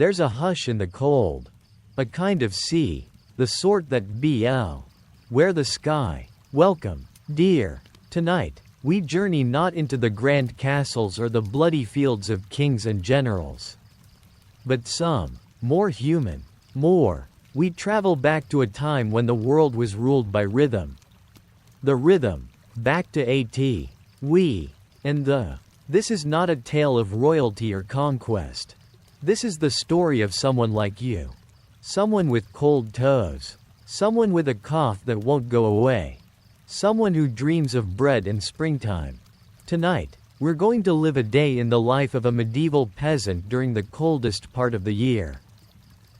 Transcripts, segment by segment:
There's a hush in the cold. A kind of sea, the sort that where the sky. Welcome, dear. Tonight, we journey not into the grand castles or the bloody fields of kings and generals, but some, more human, we travel back to a time when the world was ruled by rhythm. The rhythm, back to we, and the. This is not a tale of royalty or conquest. This is the story of someone like you. Someone with cold toes. Someone with a cough that won't go away. Someone who dreams of bread and springtime. Tonight, we're going to live a day in the life of a medieval peasant during the coldest part of the year.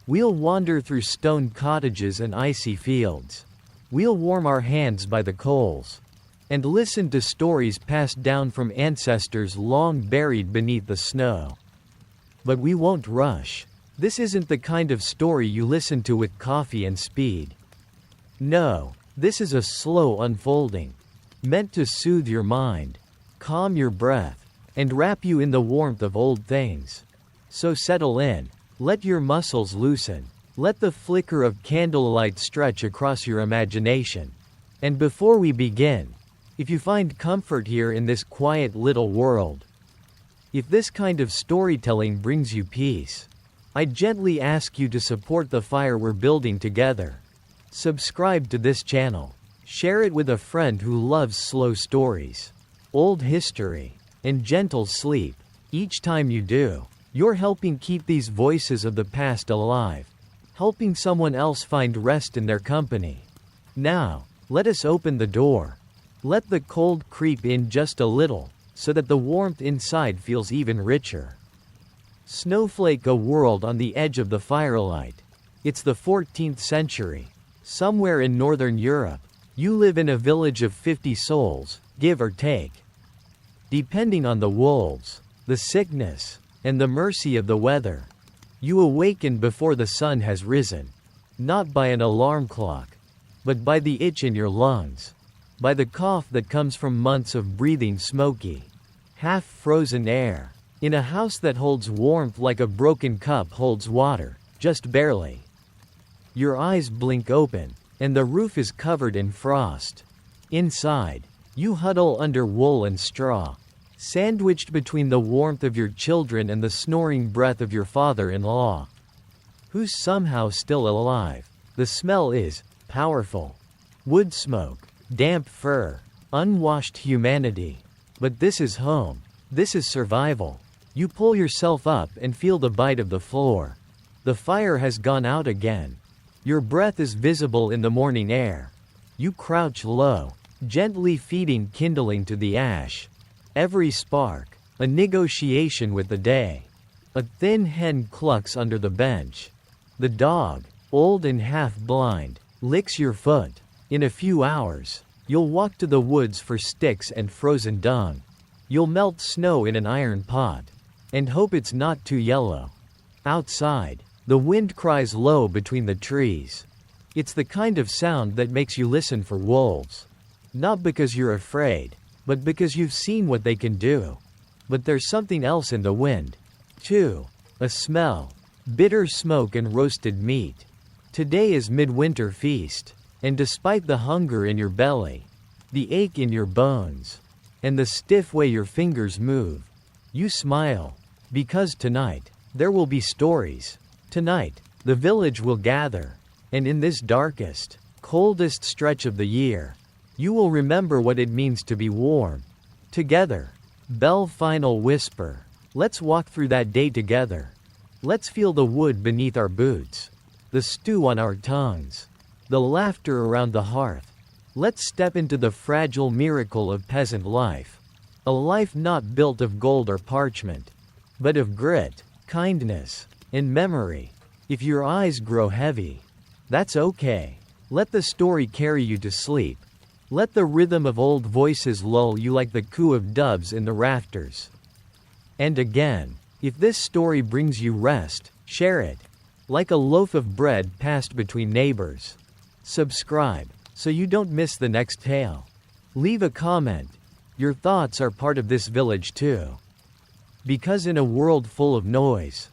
We'll wander through stone cottages and icy fields. We'll warm our hands by the coals, and listen to stories passed down from ancestors long buried beneath the snow. But we won't rush. This isn't the kind of story you listen to with coffee and speed. No, this is a slow unfolding, meant to soothe your mind, calm your breath, and wrap you in the warmth of old things. So settle in, let your muscles loosen, let the flicker of candlelight stretch across your imagination. And before we begin, if you find comfort here in this quiet little world, if this kind of storytelling brings you peace, I gently ask you to support the fire we're building together. Subscribe to this channel. Share it with a friend who loves slow stories, old history, and gentle sleep. Each time you do, you're helping keep these voices of the past alive, helping someone else find rest in their company. Now, let us open the door. Let the cold creep in just a little, so that the warmth inside feels even richer. Snowflake, a world on the edge of the firelight. It's the 14th century. Somewhere in northern Europe, you live in a village of 50 souls, give or take. Depending on the wolves, the sickness, and the mercy of the weather, you awaken before the sun has risen. Not by an alarm clock, but by the itch in your lungs, by the cough that comes from months of breathing smoky, half-frozen air, in a house that holds warmth like a broken cup holds water, just barely. Your eyes blink open, and the roof is covered in frost. Inside, you huddle under wool and straw, sandwiched between the warmth of your children and the snoring breath of your father-in-law, who's somehow still alive. The smell is powerful. Wood smoke, damp fur, unwashed humanity. But this is home. This is survival. You pull yourself up and feel the bite of the floor. The fire has gone out again. Your breath is visible in the morning air. You crouch low, gently feeding kindling to the ash. Every spark, a negotiation with the day. A thin hen clucks under the bench. The dog, old and half-blind, licks your foot. In a few hours, you'll walk to the woods for sticks and frozen dung. You'll melt snow in an iron pot, and hope it's not too yellow. Outside, the wind cries low between the trees. It's the kind of sound that makes you listen for wolves. Not because you're afraid, but because you've seen what they can do. But there's something else in the wind, too. A smell. Bitter smoke and roasted meat. Today is midwinter feast. And despite the hunger in your belly, the ache in your bones, and the stiff way your fingers move, you smile. Because tonight, there will be stories. Tonight, the village will gather. And in this darkest, coldest stretch of the year, you will remember what it means to be warm. Together. Bell final whisper. Let's walk through that day together. Let's feel the wood beneath our boots, the stew on our tongues, the laughter around the hearth. Let's step into the fragile miracle of peasant life. A life not built of gold or parchment, but of grit, kindness, and memory. If your eyes grow heavy, that's okay. Let the story carry you to sleep. Let the rhythm of old voices lull you like the coo of doves in the rafters. And again, if this story brings you rest, share it. Like a loaf of bread passed between neighbors. Subscribe, so you don't miss the next tale. Leave a comment. Your thoughts are part of this village too. Because in a world full of noise,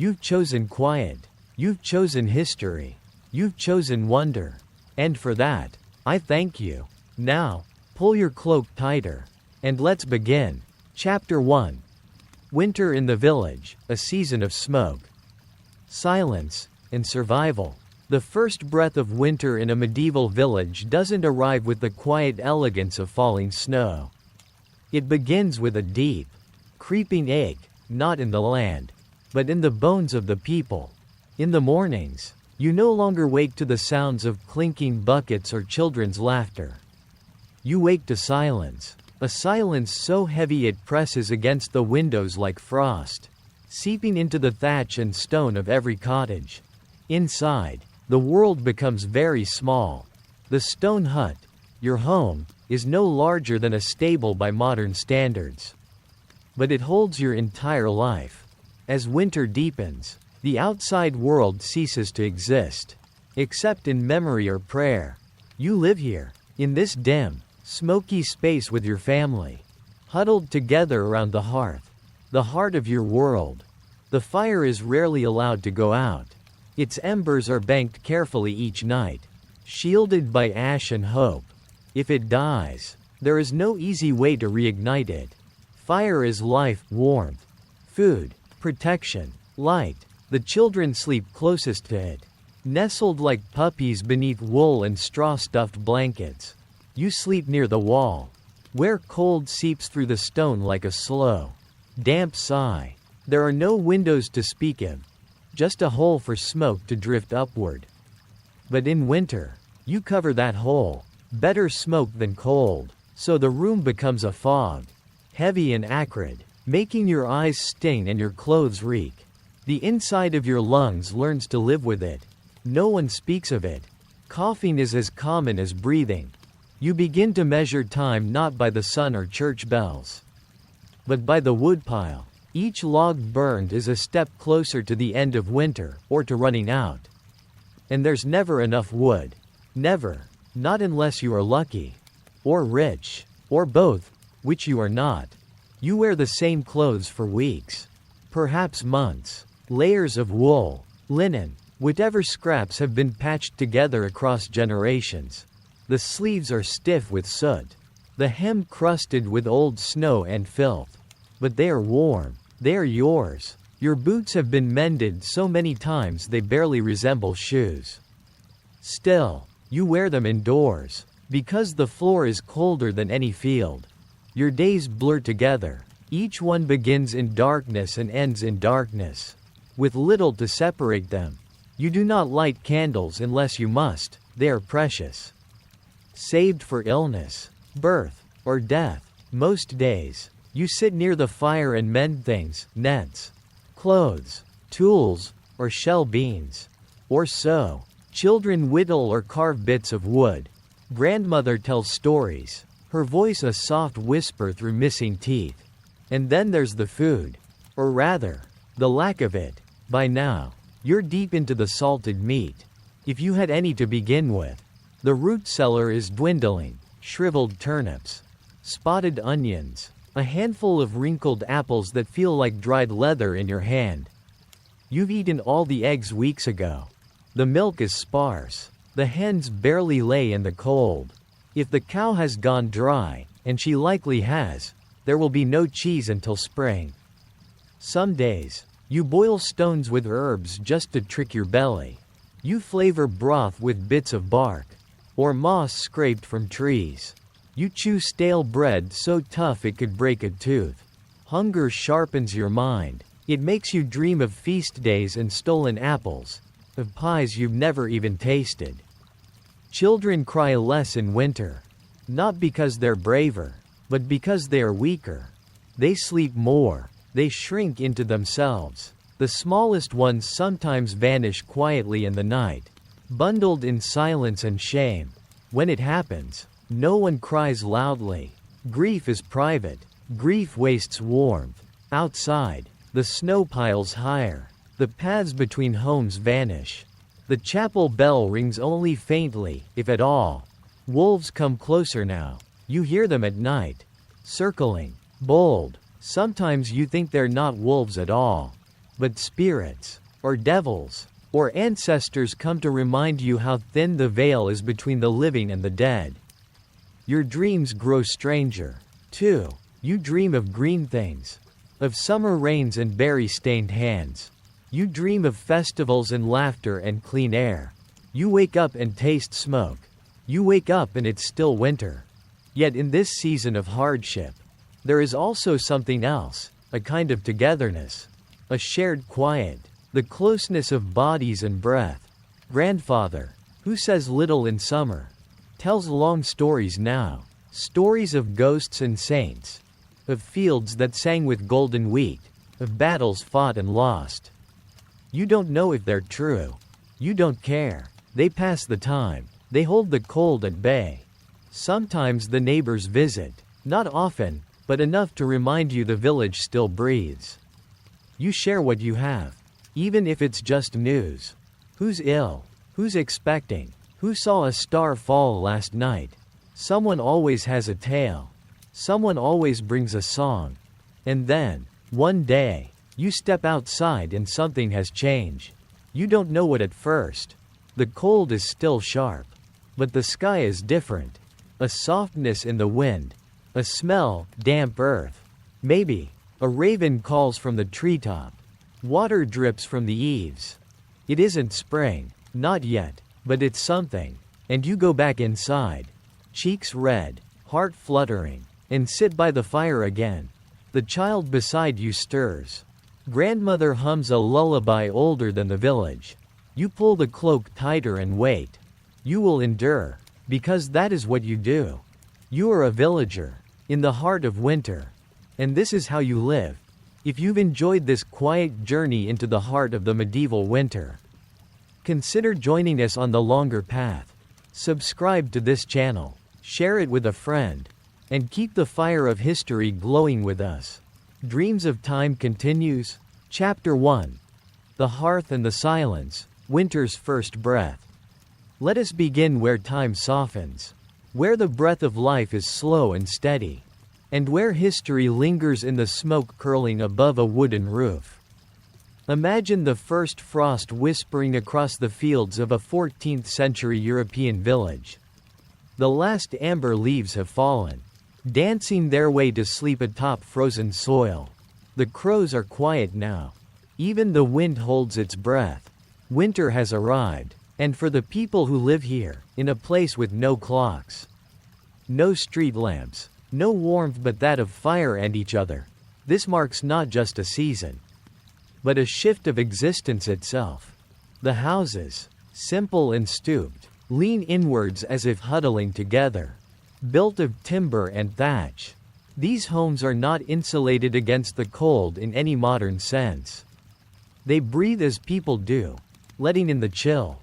You've chosen quiet. You've chosen history. You've chosen wonder. And for that, I thank you. Now, pull your cloak tighter. And let's begin. Chapter 1. Winter in the Village, a Season of Smoke. Silence and survival. The first breath of winter in a medieval village doesn't arrive with the quiet elegance of falling snow. It begins with a deep, creeping ache, not in the land, but in the bones of the people. In the mornings, you no longer wake to the sounds of clinking buckets or children's laughter. You wake to silence, a silence so heavy it presses against the windows like frost, seeping into the thatch and stone of every cottage. Inside, the world becomes very small. The stone hut, your home, is no larger than a stable by modern standards. But it holds your entire life. As winter deepens, the outside world ceases to exist, except in memory or prayer. You live here, in this dim, smoky space with your family, huddled together around the hearth, the heart of your world. The fire is rarely allowed to go out. Its embers are banked carefully each night, shielded by ash and hope. If it dies, there is no easy way to reignite it. Fire is life, warmth, food, protection, light. The children sleep closest to it, nestled like puppies beneath wool and straw-stuffed blankets. You sleep near the wall, where cold seeps through the stone like a slow, damp sigh. There are no windows to speak of, just a hole for smoke to drift upward. But in winter, you cover that hole. Better smoke than cold, so the room becomes a fog, heavy and acrid, making your eyes sting and your clothes reek. The inside of your lungs learns to live with it. No one speaks of it. Coughing is as common as breathing. You begin to measure time not by the sun or church bells, but by the woodpile. Each log burned is a step closer to the end of winter, or to running out. And there's never enough wood. Never. Not unless you are lucky. Or rich. Or both, which you are not. You wear the same clothes for weeks. Perhaps months. Layers of wool, linen, whatever scraps have been patched together across generations. The sleeves are stiff with soot. The hem crusted with old snow and filth. But they are warm. They are yours. Your boots have been mended so many times they barely resemble shoes. Still, you wear them indoors, because the floor is colder than any field. Your days blur together. Each one begins in darkness and ends in darkness, with little to separate them. You do not light candles unless you must. They are precious. Saved for illness, birth, or death. Most days, you sit near the fire and mend things, nets, clothes, tools, or shell beans. Or sew. Children whittle or carve bits of wood. Grandmother tells stories, her voice a soft whisper through missing teeth. And then there's the food. Or rather, the lack of it. By now, you're deep into the salted meat, if you had any to begin with. The root cellar is dwindling. Shriveled turnips, spotted onions, a handful of wrinkled apples that feel like dried leather in your hand. You've eaten all the eggs weeks ago. The milk is sparse. The hens barely lay in the cold. If the cow has gone dry, and she likely has, there will be no cheese until spring. Some days, you boil stones with herbs just to trick your belly. You flavor broth with bits of bark, or moss scraped from trees. You chew stale bread so tough it could break a tooth. Hunger sharpens your mind. It makes you dream of feast days and stolen apples, of pies you've never even tasted. Children cry less in winter, not because they're braver, but because they are weaker. They sleep more. They shrink into themselves. The smallest ones sometimes vanish quietly in the night, bundled in silence and shame. When it happens, no one cries loudly. Grief is private. Grief wastes warmth. Outside, the snow piles higher. The paths between homes vanish. The chapel bell rings only faintly, if at all. Wolves come closer now. You hear them at night, circling, bold. Sometimes you think they're not wolves at all. but spirits, or devils, or ancestors come to remind you how thin the veil is between the living and the dead. Your dreams grow stranger, too. You dream of green things, of summer rains and berry-stained hands. You dream of festivals and laughter and clean air. You wake up and taste smoke. You wake up and it's still winter. Yet in this season of hardship, there is also something else, a kind of togetherness, a shared quiet, the closeness of bodies and breath. Grandfather, who says little in summer, tells long stories now, stories of ghosts and saints, of fields that sang with golden wheat, of battles fought and lost. You don't know if they're true. You don't care. They pass the time. They hold the cold at bay. Sometimes the neighbors visit, not often, but enough to remind you the village still breathes. You share what you have, even if it's just news. Who's ill? Who's expecting? Who saw a star fall last night? Someone always has a tale. Someone always brings a song. And then, one day, you step outside and something has changed. You don't know what at first. The cold is still sharp. But the sky is different. A softness in the wind. A smell, damp earth. Maybe, a raven calls from the treetop. Water drips from the eaves. It isn't spring, not yet, but it's something. And you go back inside, cheeks red, heart fluttering, and sit by the fire again. The child beside you stirs. Grandmother hums a lullaby older than the village. You pull the cloak tighter and wait. You will endure, because that is what you do. You are a villager, in the heart of winter. And this is how you live. If you've enjoyed this quiet journey into the heart of the medieval winter, consider joining us on the longer path. Subscribe to this channel, share it with a friend, and keep the fire of history glowing with us. Dreams of Time continues. Chapter 1. The Hearth and the Silence, Winter's First Breath. Let us begin where time softens, where the breath of life is slow and steady, and where history lingers in the smoke curling above a wooden roof. Imagine the first frost whispering across the fields of a 14th-century European village. The last amber leaves have fallen, dancing their way to sleep atop frozen soil. The crows are quiet now. Even the wind holds its breath. Winter has arrived, and for the people who live here, in a place with no clocks, no street lamps, no warmth but that of fire and each other, this marks not just a season, but a shift of existence itself. The houses, simple and stooped, lean inwards as if huddling together. Built of timber and thatch, these homes are not insulated against the cold in any modern sense. They breathe as people do, letting in the chill,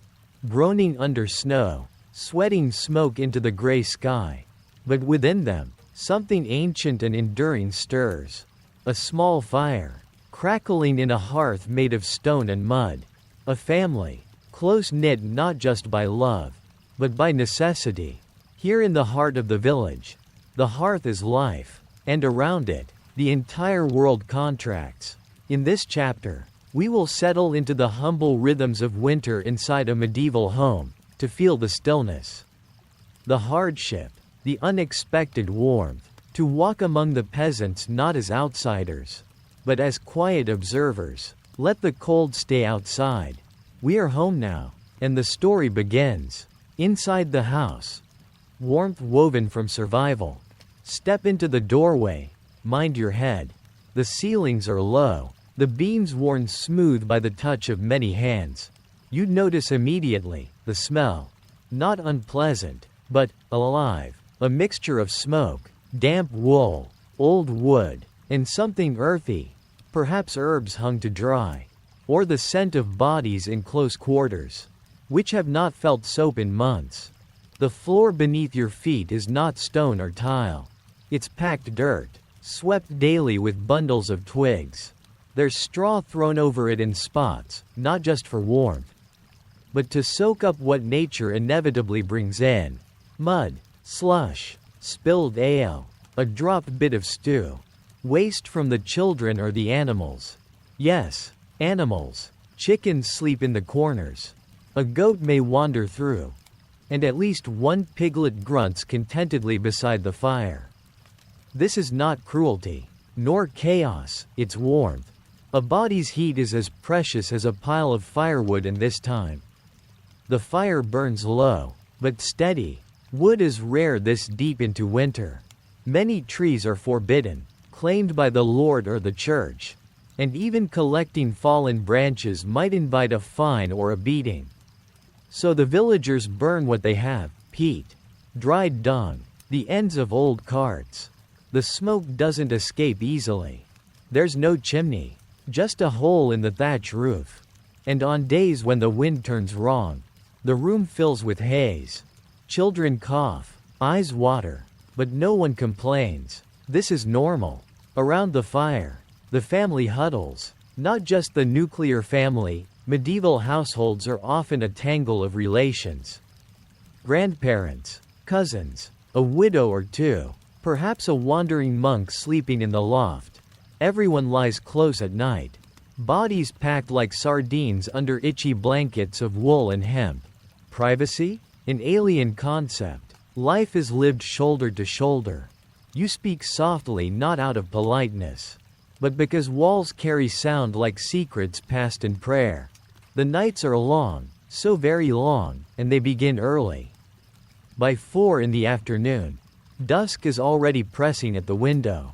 groaning under snow, sweating smoke into the gray sky. But within them, something ancient and enduring stirs. A small fire, crackling in a hearth made of stone and mud. A family, close-knit not just by love, but by necessity. Here in the heart of the village, the hearth is life, and around it, the entire world contracts. In this chapter, we will settle into the humble rhythms of winter inside a medieval home, to feel the stillness, the hardship, the unexpected warmth, to walk among the peasants not as outsiders, but as quiet observers. Let the cold stay outside. We are home now, and the story begins. Inside the house, warmth woven from survival. Step into the doorway, mind your head. The ceilings are low, the beams worn smooth by the touch of many hands. You'd notice immediately, the smell. Not unpleasant, but alive. A mixture of smoke, damp wool, old wood, and something earthy. Perhaps herbs hung to dry. Or the scent of bodies in close quarters, which have not felt soap in months. The floor beneath your feet is not stone or tile. It's packed dirt, swept daily with bundles of twigs. There's straw thrown over it in spots, not just for warmth, but to soak up what nature inevitably brings in. Mud, slush, spilled ale, a dropped bit of stew. Waste from the children or the animals. Yes, Animals. Chickens sleep in the corners. A goat may wander through. And at least one piglet grunts contentedly beside the fire. This is not cruelty, nor chaos, it's warmth. A body's heat is as precious as a pile of firewood in this time. The fire burns low, but steady. Wood is rare this deep into winter. Many trees are forbidden, claimed by the Lord or the church. And even collecting fallen branches might invite a fine or a beating. So the villagers burn what they have: peat, dried dung, the ends of old carts. The smoke doesn't escape easily. There's no chimney, just a hole in the thatch roof. And on days when the wind turns wrong, the room fills with haze. Children cough, eyes water, but no one complains. This is normal. Around the fire, the family huddles. Not just the nuclear family. Medieval households are often a tangle of relations. Grandparents, cousins, a widow or two, perhaps a wandering monk sleeping in the loft. Everyone lies close at night. Bodies packed like sardines under itchy blankets of wool and hemp. Privacy? An alien concept. Life is lived shoulder to shoulder. You speak softly not out of politeness, but because walls carry sound like secrets passed in prayer. The nights are long, so very long, and they begin early. By 4 in the afternoon, dusk is already pressing at the window.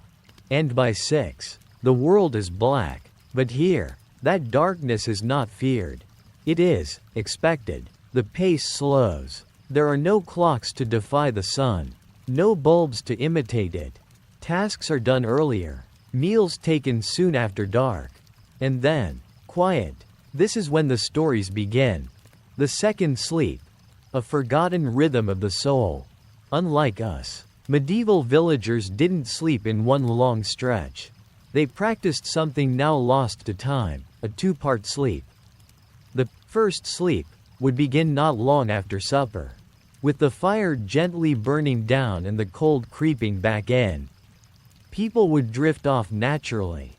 And by 6, the world is black. But here, that darkness is not feared. It is expected. The pace slows. There are no clocks to defy the sun, no bulbs to imitate it. Tasks are done earlier, meals taken soon after dark. And then, quiet. This is when the stories begin. The second sleep, a forgotten rhythm of the soul. Unlike us, medieval villagers didn't sleep in one long stretch. They practiced something now lost to time, a two-part sleep. The first sleep would begin not long after supper, with the fire gently burning down and the cold creeping back in. People would drift off naturally.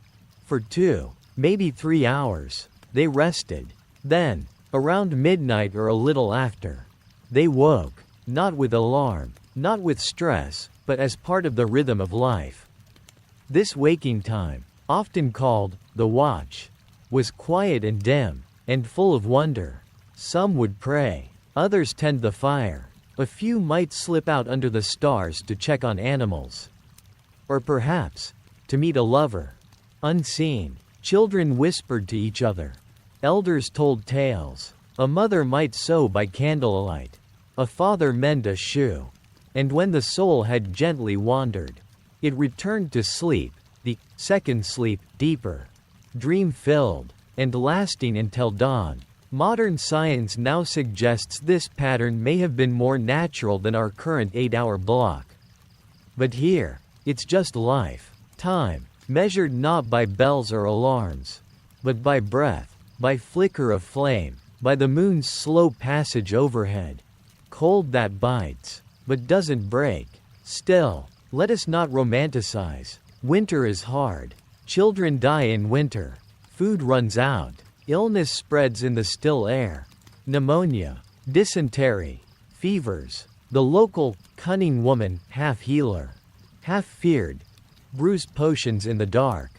For 2, maybe 3 hours, they rested. Then, around midnight or a little after, they woke, not with alarm, not with stress, but as part of the rhythm of life. This waking time, often called the watch, was quiet and dim, and full of wonder. Some would pray, others tend the fire. A few might slip out under the stars to check on animals. Or perhaps, to meet a lover. Unseen, children whispered to each other. Elders told tales. A mother might sew by candlelight. A father mend a shoe. And when the soul had gently wandered, it returned to sleep, the second sleep, deeper, dream-filled, and lasting until dawn. Modern science now suggests this pattern may have been more natural than our current 8-hour block. But here, it's just life, time, measured not by bells or alarms, but by breath, by flicker of flame, by the moon's slow passage overhead. Cold that bites, but doesn't break. Still, let us not romanticize. Winter is hard. Children die in winter. Food runs out. Illness spreads in the still air. Pneumonia, dysentery, fevers. The local, cunning woman, half healer, half feared, brews potions in the dark,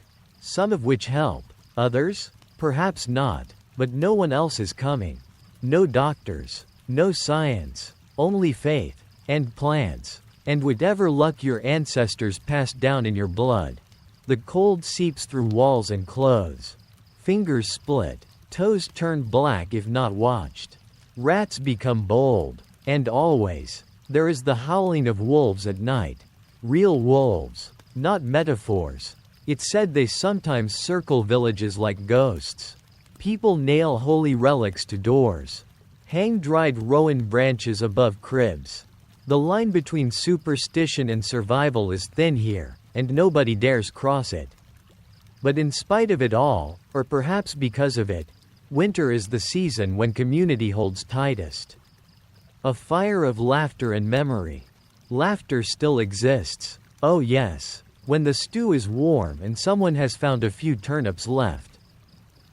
some of which help, others, perhaps not, but no one else is coming. No doctors, no science, only faith, and plants. And whatever luck your ancestors passed down in your blood. The cold seeps through walls and clothes. Fingers split, toes turn black if not watched. Rats become bold. And always, there is the howling of wolves at night. Real wolves, not metaphors. It's said they sometimes circle villages like ghosts. People nail holy relics to doors. Hang dried rowan branches above cribs. The line between superstition and survival is thin here, and nobody dares cross it. But in spite of it all, or perhaps because of it, winter is the season when community holds tightest. A fire of laughter and memory. Laughter still exists. Oh yes, when the stew is warm and someone has found a few turnips left.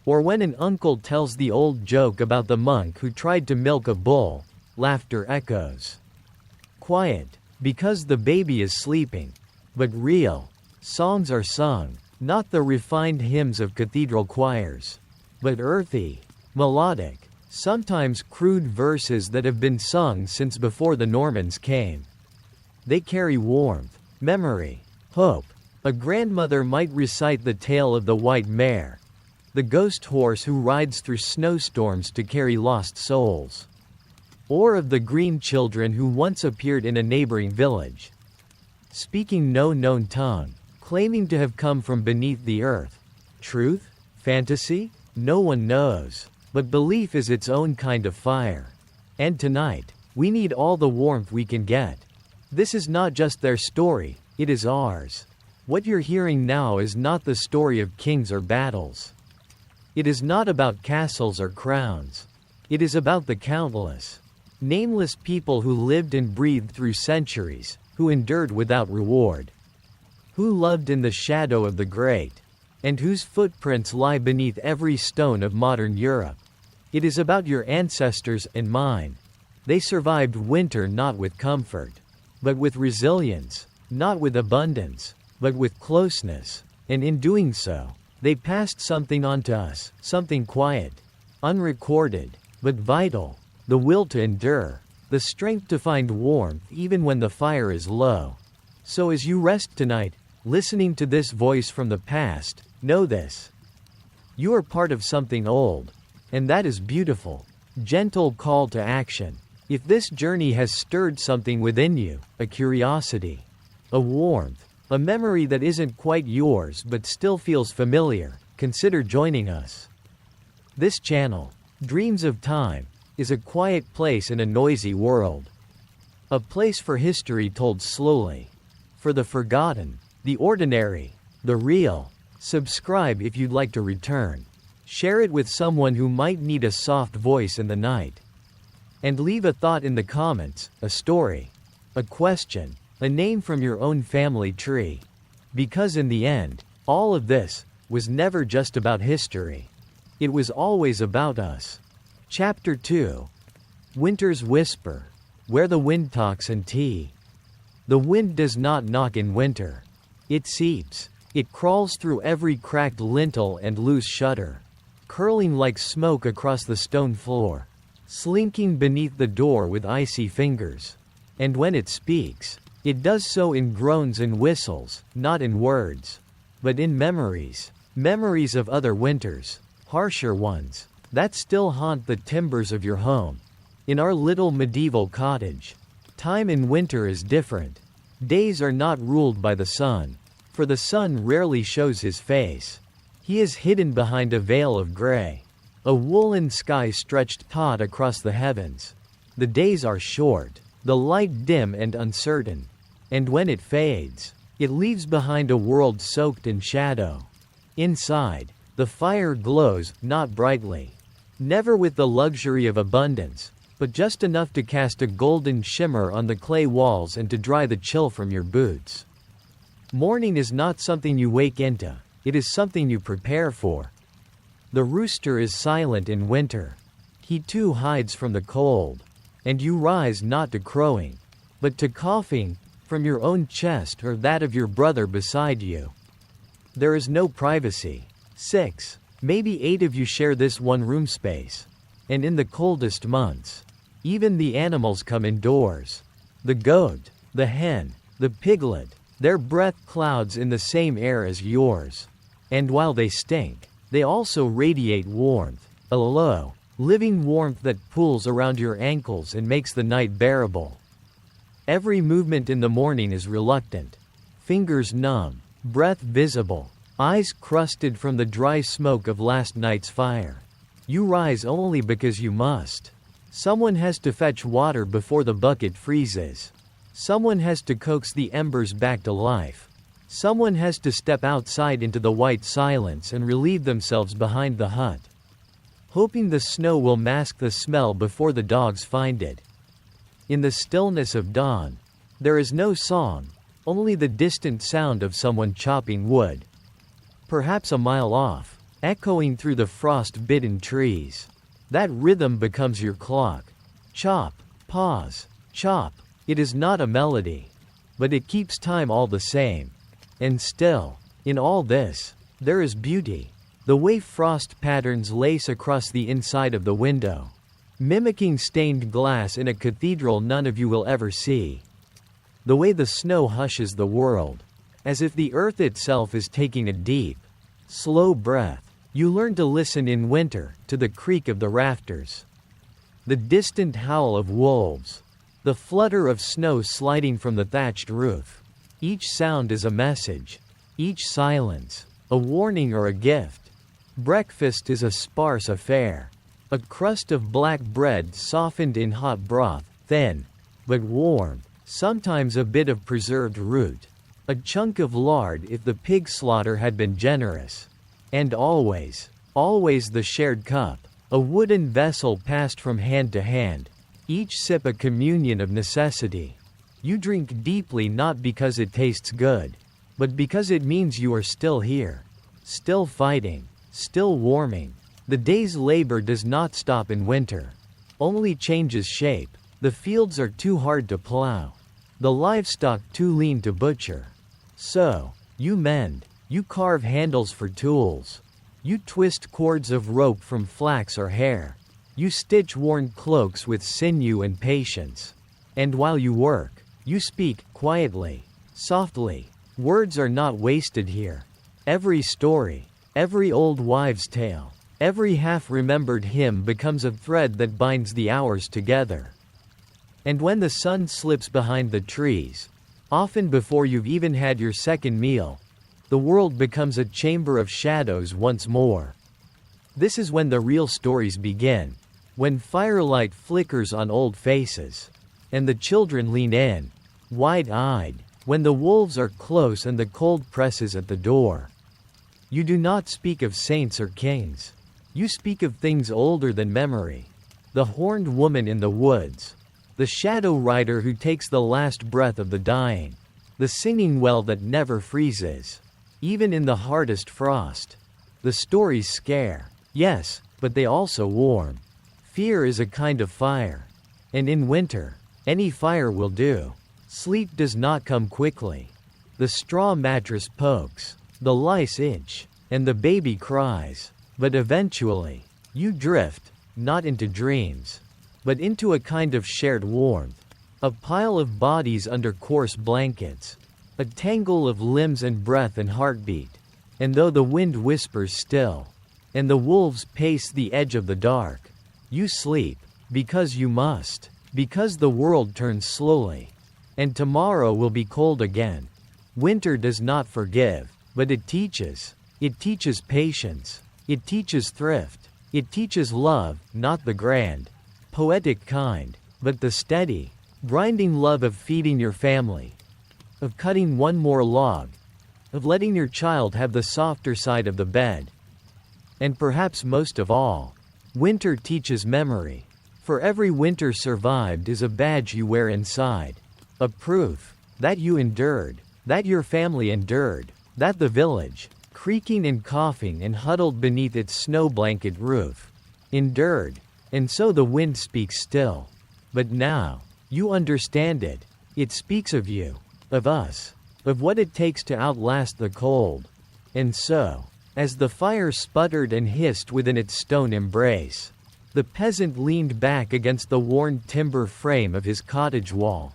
Or when an uncle tells the old joke about the monk who tried to milk a bull, laughter echoes. Quiet, because the baby is sleeping. But real. Songs are sung, not the refined hymns of cathedral choirs, but earthy, melodic, sometimes crude verses that have been sung since before the Normans came. They carry warmth, memory, hope. A grandmother might recite the tale of the white mare, the ghost horse who rides through snowstorms to carry lost souls. Or of the green children who once appeared in a neighboring village, speaking no known tongue, claiming to have come from beneath the earth. Truth? Fantasy? No one knows. But belief is its own kind of fire. And tonight, we need all the warmth we can get. This is not just their story, it is ours. What you're hearing now is not the story of kings or battles. It is not about castles or crowns. It is about the countless, nameless people who lived and breathed through centuries, who endured without reward, who loved in the shadow of the great, and whose footprints lie beneath every stone of modern Europe. It is about your ancestors and mine. They survived winter not with comfort, but with resilience, not with abundance, but with closeness, and in doing so, they passed something on to us, something quiet, unrecorded, but vital, the will to endure, the strength to find warmth even when the fire is low. So as you rest tonight, listening to this voice from the past, know this. You are part of something old, and that is beautiful. Gentle call to action. If this journey has stirred something within you, a curiosity, a warmth, a memory that isn't quite yours but still feels familiar, consider joining us. This channel, Dreams of Time, is a quiet place in a noisy world. A place for history told slowly. For the forgotten, the ordinary, the real. Subscribe if you'd like to return. Share it with someone who might need a soft voice in the night. And leave a thought in the comments, a story, a question, a name from your own family tree. Because in the end, all of this was never just about history. It was always about us. Chapter 2. Winter's Whisper. Where the wind talks and tea. The wind does not knock in winter. It seeps. It crawls through every cracked lintel and loose shutter, curling like smoke across the stone floor, slinking beneath the door with icy fingers. And when it speaks, it does so in groans and whistles, not in words, but in memories. Memories of other winters, harsher ones, that still haunt the timbers of your home. In our little medieval cottage, time in winter is different. Days are not ruled by the sun, for the sun rarely shows his face. He is hidden behind a veil of gray. A woolen sky stretched taut across the heavens. The days are short, the light dim and uncertain. And when it fades, it leaves behind a world soaked in shadow. Inside, the fire glows, not brightly, never with the luxury of abundance, but just enough to cast a golden shimmer on the clay walls and to dry the chill from your boots. Morning is not something you wake into, it is something you prepare for. The rooster is silent in winter. He too hides from the cold. And you rise not to crowing, but to coughing, from your own chest or that of your brother beside you. There is no privacy. 6, maybe 8 of you share this one room space. And in the coldest months, even the animals come indoors. The goat, the hen, the piglet, their breath clouds in the same air as yours. And while they stink, they also radiate warmth, a low, living warmth that pools around your ankles and makes the night bearable. Every movement in the morning is reluctant. Fingers numb, breath visible, eyes crusted from the dry smoke of last night's fire. You rise only because you must. Someone has to fetch water before the bucket freezes. Someone has to coax the embers back to life. Someone has to step outside into the white silence and relieve themselves behind the hut, hoping the snow will mask the smell before the dogs find it. In the stillness of dawn, there is no song, only the distant sound of someone chopping wood. Perhaps a mile off, echoing through the frost-bitten trees. That rhythm becomes your clock. Chop, pause, chop. It is not a melody, but it keeps time all the same. And still, in all this, there is beauty. The way frost patterns lace across the inside of the window, mimicking stained glass in a cathedral none of you will ever see. The way the snow hushes the world, as if the earth itself is taking a deep, slow breath. You learn to listen in winter to the creak of the rafters, the distant howl of wolves, the flutter of snow sliding from the thatched roof. Each sound is a message, each silence, a warning or a gift. Breakfast is a sparse affair. A crust of black bread softened in hot broth, thin, but warm, sometimes a bit of preserved root. A chunk of lard if the pig slaughter had been generous. And always, always the shared cup, a wooden vessel passed from hand to hand, each sip a communion of necessity. You drink deeply not because it tastes good, but because it means you are still here, still fighting, still warming. The day's labor does not stop in winter, only changes shape. The fields are too hard to plow, the livestock too lean to butcher. So, you mend, you carve handles for tools, you twist cords of rope from flax or hair, you stitch worn cloaks with sinew and patience. And while you work, you speak, quietly, softly. Words are not wasted here. Every story, every old wives' tale, every half-remembered hymn becomes a thread that binds the hours together. And when the sun slips behind the trees, often before you've even had your second meal, the world becomes a chamber of shadows once more. This is when the real stories begin, when firelight flickers on old faces, and the children lean in, wide-eyed, when the wolves are close and the cold presses at the door. You do not speak of saints or kings. You speak of things older than memory. The horned woman in the woods, the shadow rider who takes the last breath of the dying, the singing well that never freezes, even in the hardest frost. The stories scare, yes, but they also warm. Fear is a kind of fire. And in winter, any fire will do. Sleep does not come quickly. The straw mattress pokes, the lice itch, and the baby cries. But eventually, you drift, not into dreams, but into a kind of shared warmth. A pile of bodies under coarse blankets, a tangle of limbs and breath and heartbeat. And though the wind whispers still, and the wolves pace the edge of the dark, you sleep, because you must, because the world turns slowly. And tomorrow will be cold again. Winter does not forgive, but it teaches. It teaches patience. It teaches thrift. It teaches love, not the grand, poetic kind, but the steady, grinding love of feeding your family, of cutting one more log, of letting your child have the softer side of the bed. And perhaps most of all, winter teaches memory. For every winter survived is a badge you wear inside. A proof that you endured, that your family endured, that the village, creaking and coughing and huddled beneath its snow blanket roof, endured. And so the wind speaks still. But now, you understand it. It speaks of you, of us, of what it takes to outlast the cold. And so, as the fire sputtered and hissed within its stone embrace, the peasant leaned back against the worn timber frame of his cottage wall.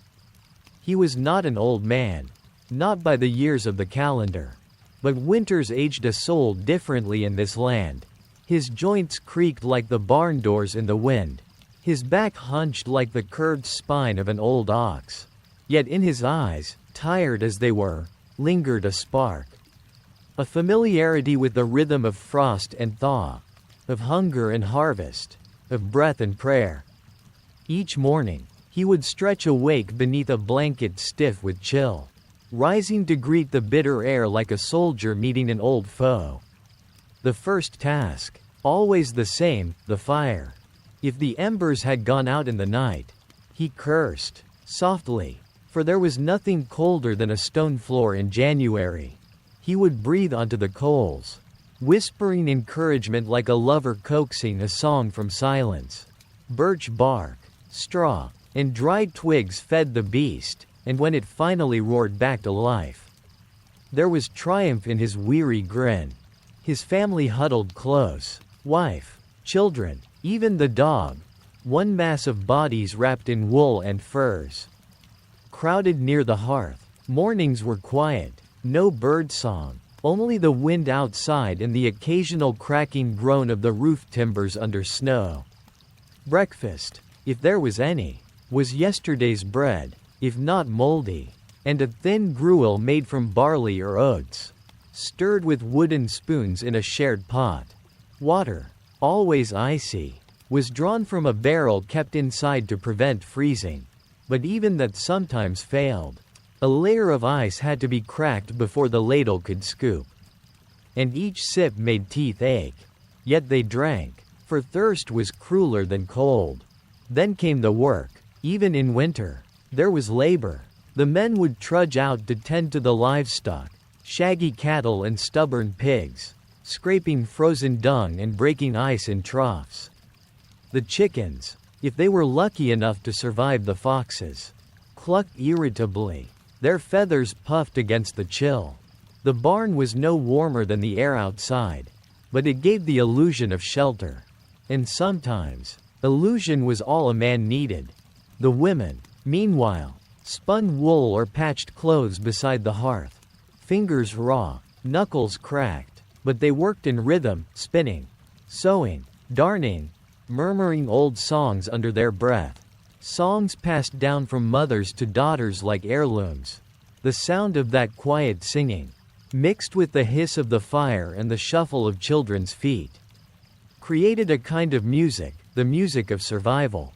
He was not an old man, not by the years of the calendar, but winters aged a soul differently in this land. His joints creaked like the barn doors in the wind, his back hunched like the curved spine of an old ox. Yet in his eyes, tired as they were, lingered a spark, a familiarity with the rhythm of frost and thaw, of hunger and harvest, of breath and prayer. Each morning, he would stretch awake beneath a blanket stiff with chill, rising to greet the bitter air like a soldier meeting an old foe. The first task, always the same, the fire. If the embers had gone out in the night, he cursed, softly, for there was nothing colder than a stone floor in January. He would breathe onto the coals, whispering encouragement like a lover coaxing a song from silence. Birch bark, straw, and dried twigs fed the beast, and when it finally roared back to life, there was triumph in his weary grin. His family huddled close, wife, children, even the dog, one mass of bodies wrapped in wool and furs, crowded near the hearth. Mornings were quiet, no bird song, only the wind outside and the occasional cracking groan of the roof timbers under snow. Breakfast, if there was any, was yesterday's bread, if not moldy, and a thin gruel made from barley or oats, stirred with wooden spoons in a shared pot. Water, always icy, was drawn from a barrel kept inside to prevent freezing, but even that sometimes failed. A layer of ice had to be cracked before the ladle could scoop, and each sip made teeth ache. Yet they drank, for thirst was crueler than cold. Then came the work. Even in winter, there was labor. The men would trudge out to tend to the livestock, shaggy cattle and stubborn pigs, scraping frozen dung and breaking ice in troughs. The chickens, if they were lucky enough to survive the foxes, clucked irritably, their feathers puffed against the chill. The barn was no warmer than the air outside, but it gave the illusion of shelter. And sometimes, illusion was all a man needed. The women, meanwhile, spun wool or patched clothes beside the hearth, fingers raw, knuckles cracked, but they worked in rhythm, spinning, sewing, darning, murmuring old songs under their breath. Songs passed down from mothers to daughters like heirlooms. The sound of that quiet singing, mixed with the hiss of the fire and the shuffle of children's feet, created a kind of music, the music of survival.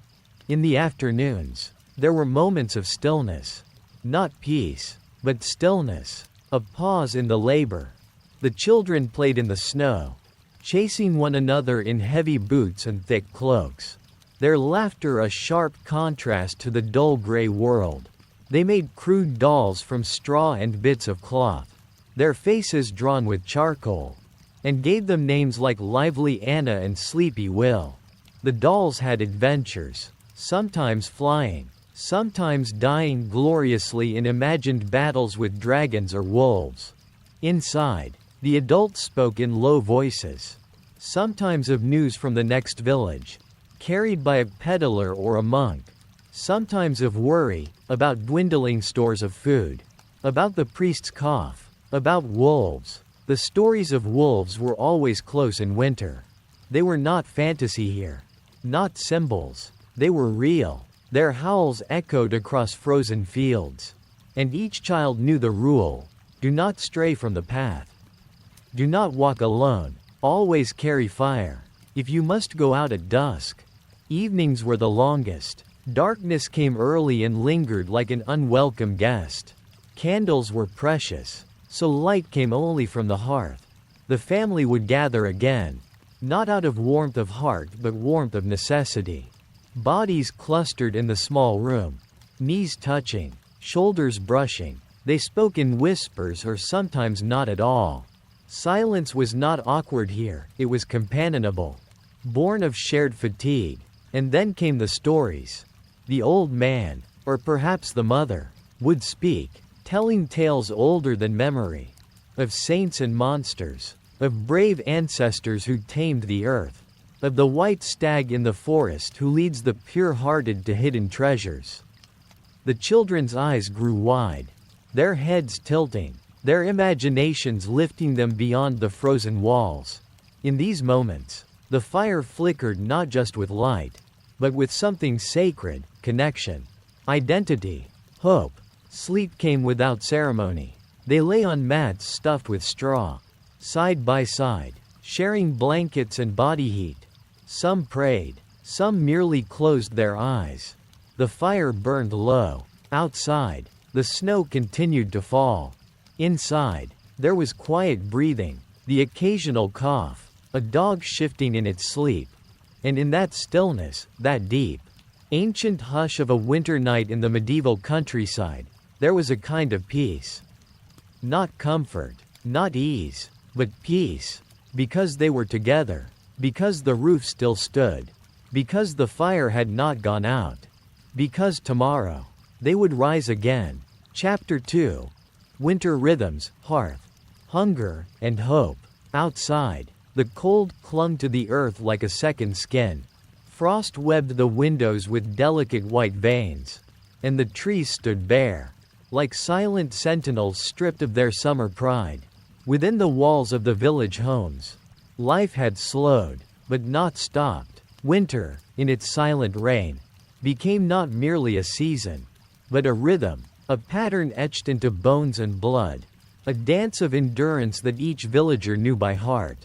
In the afternoons, there were moments of stillness. Not peace, but stillness. A pause in the labor. The children played in the snow, chasing one another in heavy boots and thick cloaks, their laughter a sharp contrast to the dull gray world. They made crude dolls from straw and bits of cloth, their faces drawn with charcoal, and gave them names like Lively Anna and Sleepy Will. The dolls had adventures, sometimes flying, sometimes dying gloriously in imagined battles with dragons or wolves. Inside, the adults spoke in low voices, sometimes of news from the next village, carried by a peddler or a monk, sometimes of worry, about dwindling stores of food, about the priest's cough, about wolves. The stories of wolves were always close in winter. They were not fantasy here, not symbols, they were real. Their howls echoed across frozen fields. And each child knew the rule: do not stray from the path. Do not walk alone, always carry fire. If you must go out at dusk, evenings were the longest. Darkness came early and lingered like an unwelcome guest. Candles were precious, so light came only from the hearth. The family would gather again, not out of warmth of heart but warmth of necessity. Bodies clustered in the small room, knees touching, shoulders brushing. They spoke in whispers or sometimes not at all. Silence was not awkward here, it was companionable, born of shared fatigue. And then came the stories. The old man, or perhaps the mother, would speak, telling tales older than memory, of saints and monsters, of brave ancestors who tamed the earth, of the white stag in the forest who leads the pure-hearted to hidden treasures. The children's eyes grew wide, their heads tilting, their imaginations lifting them beyond the frozen walls. In these moments, the fire flickered not just with light, but with something sacred: connection, identity, hope. Sleep came without ceremony. They lay on mats stuffed with straw, side by side, sharing blankets and body heat. Some prayed, some merely closed their eyes. The fire burned low. Outside, the snow continued to fall. Inside, there was quiet breathing, the occasional cough, a dog shifting in its sleep. And in that stillness, that deep, ancient hush of a winter night in the medieval countryside, there was a kind of peace. Not comfort, not ease, but peace. Because they were together. Because the roof still stood. Because the fire had not gone out. Because tomorrow they would rise again. Chapter 2. Winter Rhythms, Hearth. Hunger and Hope. Outside, the cold clung to the earth like a second skin. Frost webbed the windows with delicate white veins. And the trees stood bare, like silent sentinels stripped of their summer pride. Within the walls of the village homes, life had slowed, but not stopped. Winter, in its silent reign, became not merely a season, but a rhythm, a pattern etched into bones and blood, a dance of endurance that each villager knew by heart.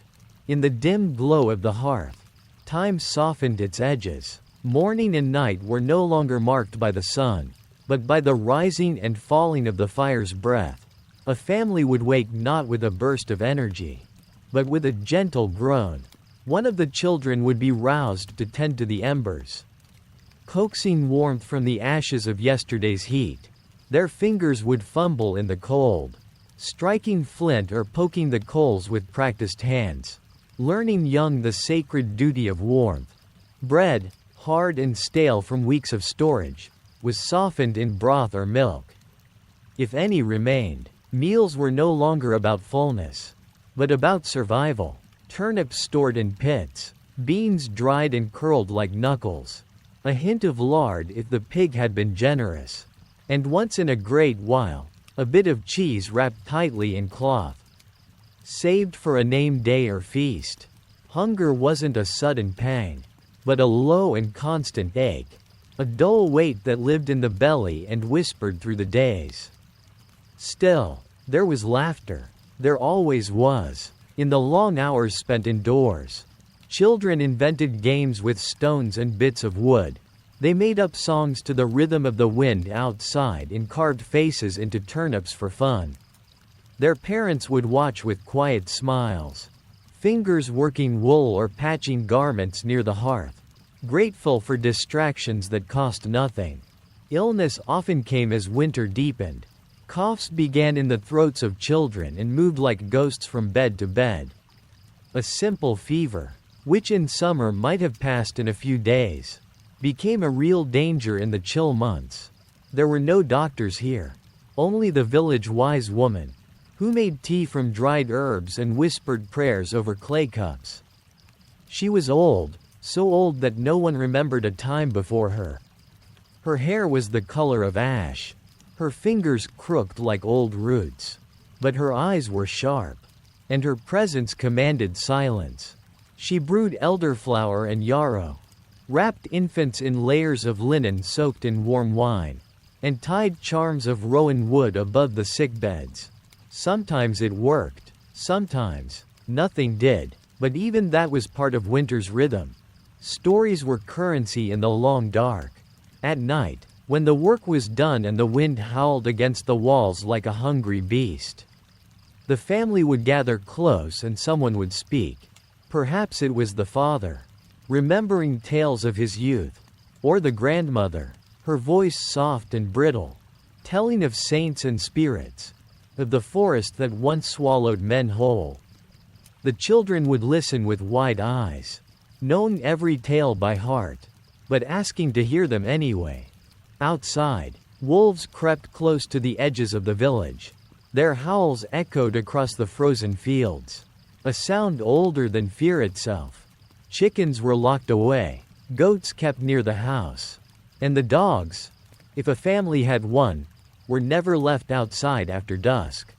In the dim glow of the hearth, time softened its edges. Morning and night were no longer marked by the sun, but by the rising and falling of the fire's breath. A family would wake not with a burst of energy, but with a gentle groan. One of the children would be roused to tend to the embers, coaxing warmth from the ashes of yesterday's heat. Their fingers would fumble in the cold, striking flint or poking the coals with practiced hands, learning young the sacred duty of warmth. Bread, hard and stale from weeks of storage, was softened in broth or milk. If any remained, meals were no longer about fullness, but about survival. Turnips stored in pits, beans dried and curled like knuckles, a hint of lard if the pig had been generous, and once in a great while, a bit of cheese wrapped tightly in cloth, saved for a named day or feast. Hunger wasn't a sudden pang, but a low and constant ache, a dull weight that lived in the belly and whispered through the days. Still, there was laughter. There always was. In the long hours spent indoors, children invented games with stones and bits of wood. They made up songs to the rhythm of the wind outside and carved faces into turnips for fun. Their parents would watch with quiet smiles, fingers working wool or patching garments near the hearth, grateful for distractions that cost nothing. Illness often came as winter deepened. Coughs began in the throats of children and moved like ghosts from bed to bed. A simple fever, which in summer might have passed in a few days, became a real danger in the chill months. There were no doctors here, only the village wise woman, who made tea from dried herbs and whispered prayers over clay cups. She was old, so old that no one remembered a time before her. Her hair was the color of ash, her fingers crooked like old roots, but her eyes were sharp, and her presence commanded silence. She brewed elderflower and yarrow, wrapped infants in layers of linen soaked in warm wine, and tied charms of rowan wood above the sickbeds. Sometimes it worked, sometimes nothing did, but even that was part of winter's rhythm. Stories were currency in the long dark. At night, when the work was done and the wind howled against the walls like a hungry beast, the family would gather close and someone would speak. Perhaps it was the father, remembering tales of his youth, or the grandmother, her voice soft and brittle, telling of saints and spirits, of the forest that once swallowed men whole. The children would listen with wide eyes, knowing every tale by heart, but asking to hear them anyway. Outside, wolves crept close to the edges of the village. Their howls echoed across the frozen fields, a sound older than fear itself. Chickens were locked away, goats kept near the house, and the dogs, if a family had one, were never left outside after dusk.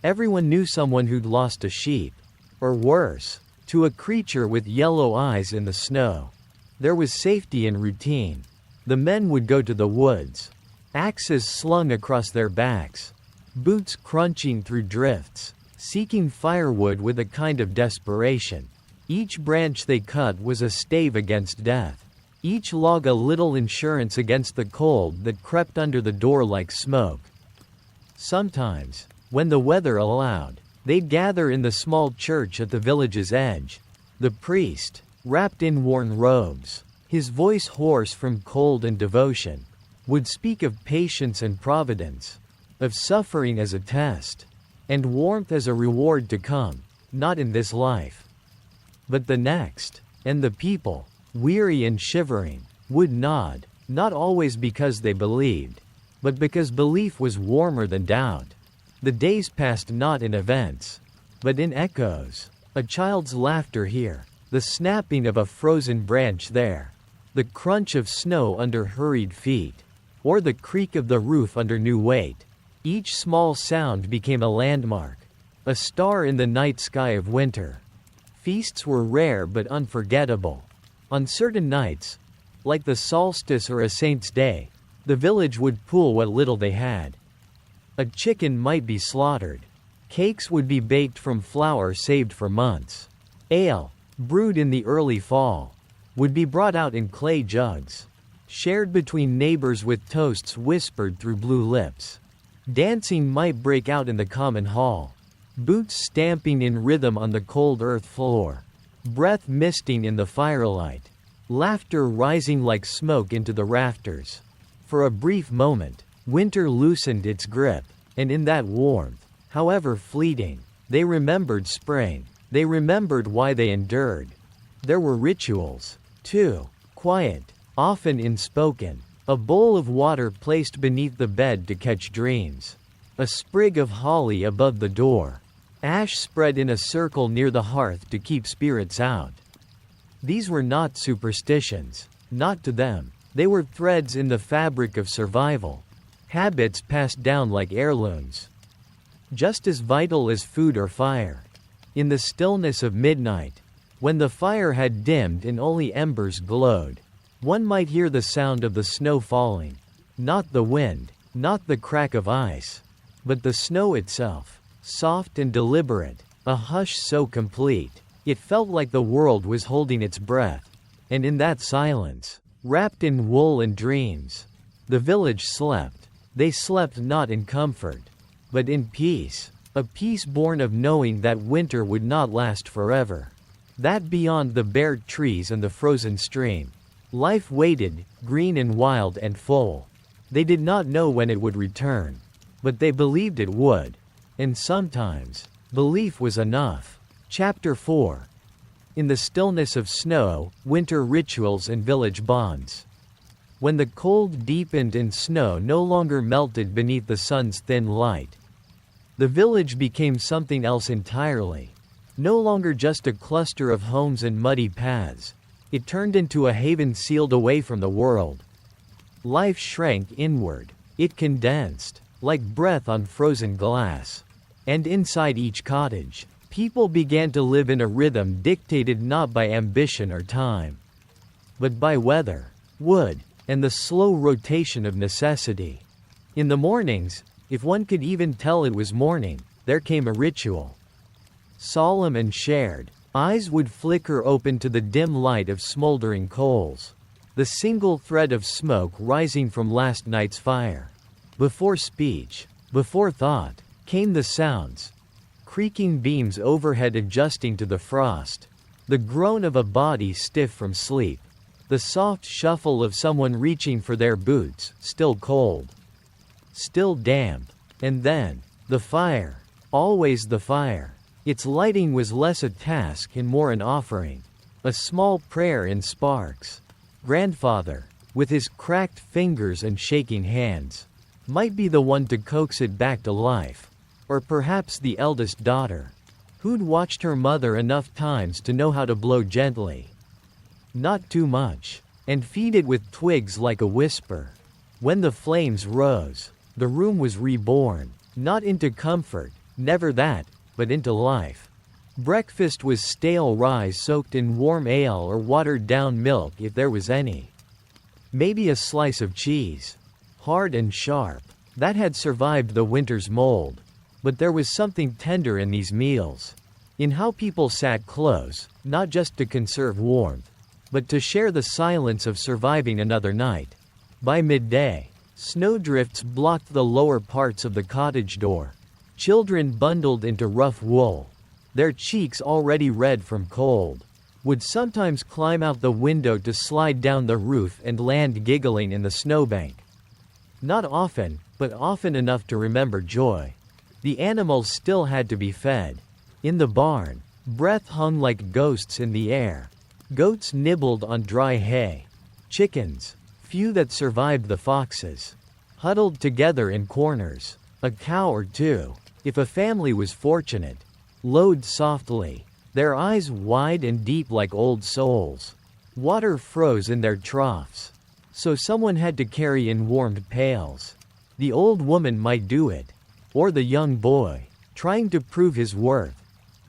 Everyone knew someone who'd lost a sheep, or worse, to a creature with yellow eyes in the snow. There was safety in routine. The men would go to the woods, axes slung across their backs, boots crunching through drifts, seeking firewood with a kind of desperation. Each branch they cut was a stave against death, each log a little insurance against the cold that crept under the door like smoke. Sometimes, when the weather allowed, they'd gather in the small church at the village's edge. The priest, wrapped in worn robes, his voice hoarse from cold and devotion, would speak of patience and providence, of suffering as a test, and warmth as a reward to come. not in this life, but the next. And the people, weary and shivering, would nod, not always because they believed, but because belief was warmer than doubt. The days passed not in events, but in echoes. A child's laughter here, the snapping of a frozen branch there, the crunch of snow under hurried feet, or the creak of the roof under new weight. Each small sound became a landmark, a star in the night sky of winter. Feasts were rare but unforgettable. On certain nights, like the solstice or a saint's day, the village would pool what little they had. A chicken might be slaughtered. Cakes would be baked from flour saved for months. Ale, brewed in the early fall, would be brought out in clay jugs, shared between neighbors with toasts whispered through blue lips. Dancing might break out in the common hall, boots stamping in rhythm on the cold earth floor, breath misting in the firelight, laughter rising like smoke into the rafters. For a brief moment, winter loosened its grip, and in that warmth, however fleeting, they remembered spring. They remembered why they endured. There were rituals, too, quiet, often unspoken. A bowl of water placed beneath the bed to catch dreams. A sprig of holly above the door. Ash spread in a circle near the hearth to keep spirits out. These were not superstitions, not to them. They were threads in the fabric of survival. Habits passed down like heirlooms. Just as vital as food or fire. In the stillness of midnight, when the fire had dimmed and only embers glowed, one might hear the sound of the snow falling. Not the wind, not the crack of ice, but the snow itself, soft and deliberate, a hush so complete, it felt like the world was holding its breath. And in that silence, wrapped in wool and dreams, the village slept. They slept not in comfort, but in peace, a peace born of knowing that winter would not last forever. That beyond the bare trees and the frozen stream, life waited, green and wild and full. They did not know when it would return, but they believed it would. And sometimes, belief was enough. Chapter 4. In the stillness of snow, winter rituals and village bonds. When the cold deepened and snow no longer melted beneath the sun's thin light, the village became something else entirely. No longer just a cluster of homes and muddy paths. It turned into a haven sealed away from the world. Life shrank inward. It condensed, like breath on frozen glass. And inside each cottage, people began to live in a rhythm dictated not by ambition or time, but by weather, wood, and the slow rotation of necessity. In the mornings, if one could even tell it was morning, there came a ritual. Solemn and shared, eyes would flicker open to the dim light of smoldering coals, the single thread of smoke rising from last night's fire. Before speech, before thought, came the sounds. Creaking beams overhead adjusting to the frost, the groan of a body stiff from sleep, the soft shuffle of someone reaching for their boots, still cold, still damp. And then, the fire. Always the fire. Its lighting was less a task and more an offering. A small prayer in sparks. Grandfather, with his cracked fingers and shaking hands, might be the one to coax it back to life. Or perhaps the eldest daughter, who'd watched her mother enough times to know how to blow gently. Not too much. And feed it with twigs like a whisper. When the flames rose, the room was reborn, not into comfort, never that, but into life. Breakfast was stale rye soaked in warm ale or watered-down milk if there was any. Maybe a slice of cheese, hard and sharp, that had survived the winter's mold. But there was something tender in these meals, in how people sat close, not just to conserve warmth, but to share the silence of surviving another night. By midday, snowdrifts blocked the lower parts of the cottage door. Children bundled into rough wool, their cheeks already red from cold, would sometimes climb out the window to slide down the roof and land giggling in the snowbank. Not often, but often enough to remember joy. The animals still had to be fed. In the barn, breath hung like ghosts in the air. Goats nibbled on dry hay. Chickens, few that survived the foxes, huddled together in corners. A cow or two, if a family was fortunate, lowed softly, their eyes wide and deep like old souls. Water froze in their troughs, so someone had to carry in warmed pails. The old woman might do it, or the young boy, trying to prove his worth.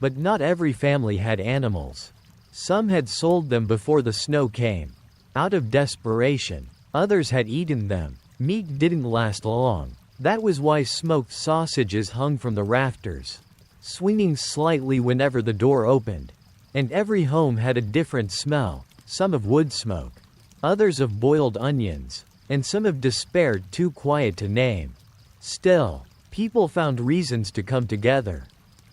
But not every family had animals. Some had sold them before the snow came. Out of desperation, others had eaten them. Meat didn't last long. That was why smoked sausages hung from the rafters, swinging slightly whenever the door opened. And every home had a different smell, some of wood smoke, others of boiled onions, and some of despair too quiet to name. Still, people found reasons to come together.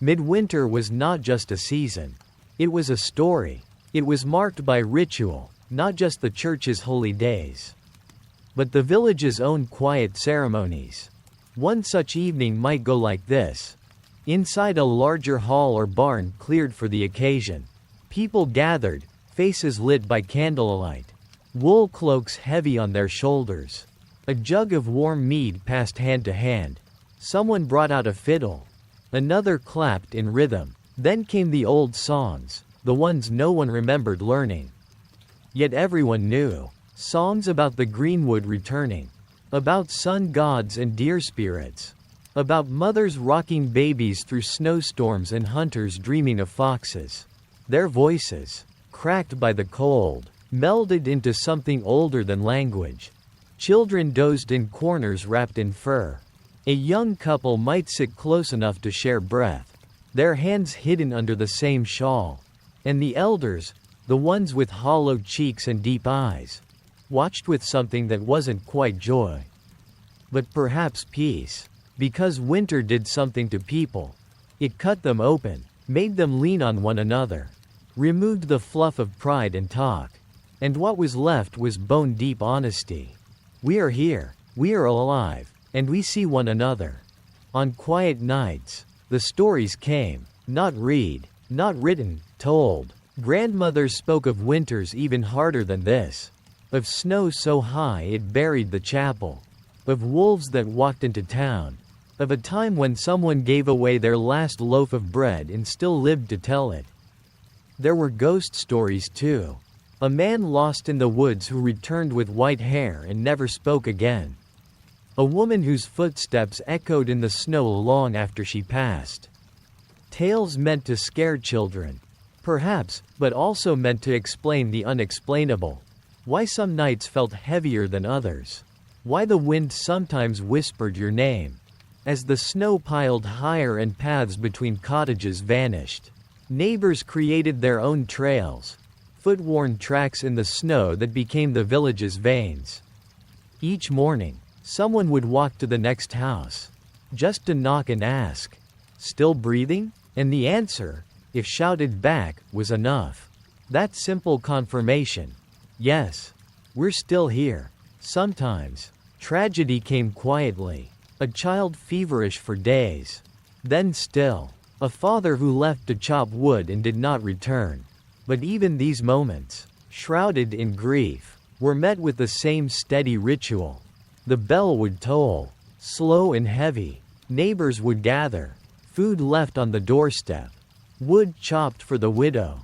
Midwinter was not just a season. It was a story. It was marked by ritual, not just the church's holy days, but the village's own quiet ceremonies. One such evening might go like this. Inside a larger hall or barn cleared for the occasion, people gathered, faces lit by candlelight, wool cloaks heavy on their shoulders. A jug of warm mead passed hand to hand. Someone brought out a fiddle. Another clapped in rhythm. Then came the old songs, the ones no one remembered learning. Yet everyone knew. Songs about the greenwood returning, about sun gods and deer spirits, about mothers rocking babies through snowstorms and hunters dreaming of foxes. Their voices, cracked by the cold, melded into something older than language. Children dozed in corners wrapped in fur. A young couple might sit close enough to share breath, their hands hidden under the same shawl. And the elders, the ones with hollow cheeks and deep eyes, watched with something that wasn't quite joy, but perhaps peace. Because winter did something to people. It cut them open, made them lean on one another, removed the fluff of pride and talk. And what was left was bone-deep honesty. We are here, we are alive, and we see one another. On quiet nights, the stories came, not read, not written, told. Grandmothers spoke of winters even harder than this. Of snow so high it buried the chapel. Of wolves that walked into town. Of a time when someone gave away their last loaf of bread and still lived to tell it. There were ghost stories too. A man lost in the woods who returned with white hair and never spoke again. A woman whose footsteps echoed in the snow long after she passed. Tales meant to scare children, perhaps, but also meant to explain the unexplainable. Why some nights felt heavier than others. Why the wind sometimes whispered your name. As the snow piled higher and paths between cottages vanished, neighbors created their own trails, foot-worn tracks in the snow that became the village's veins. Each morning, someone would walk to the next house, just to knock and ask, "Still breathing?" And the answer, if shouted back, was enough. That simple confirmation. Yes, we're still here. Sometimes, tragedy came quietly. A child feverish for days. Then still, a father who left to chop wood and did not return. But even these moments, shrouded in grief, were met with the same steady ritual. The bell would toll, slow and heavy. Neighbors would gather, food left on the doorstep, wood chopped for the widow.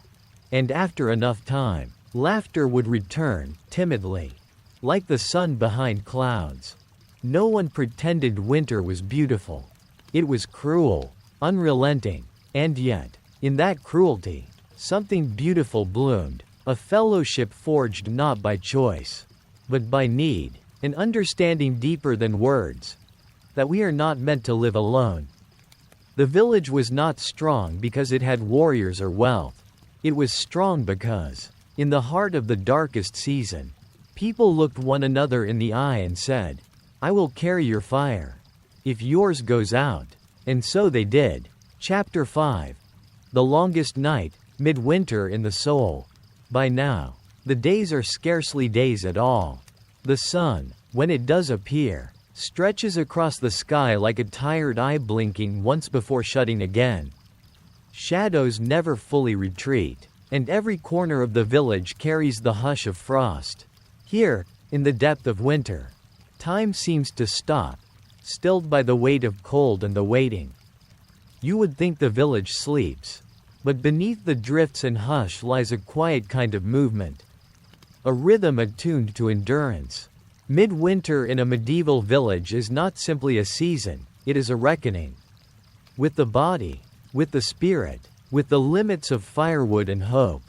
And after enough time, laughter would return, timidly, like the sun behind clouds. No one pretended winter was beautiful. It was cruel, unrelenting, and yet, in that cruelty, something beautiful bloomed, a fellowship forged not by choice, but by need, an understanding deeper than words, that we are not meant to live alone. The village was not strong because it had warriors or wealth. It was strong because, in the heart of the darkest season, people looked one another in the eye and said, "I will carry your fire, if yours goes out." And so they did. Chapter 5. The longest night, midwinter in the soul. By now, the days are scarcely days at all. The sun, when it does appear, stretches across the sky like a tired eye blinking once before shutting again. Shadows never fully retreat, and every corner of the village carries the hush of frost. Here, in the depth of winter, time seems to stop, stilled by the weight of cold and the waiting. You would think the village sleeps, but beneath the drifts and hush lies a quiet kind of movement, a rhythm attuned to endurance. Midwinter in a medieval village is not simply a season, it is a reckoning. With the body, with the spirit, with the limits of firewood and hope.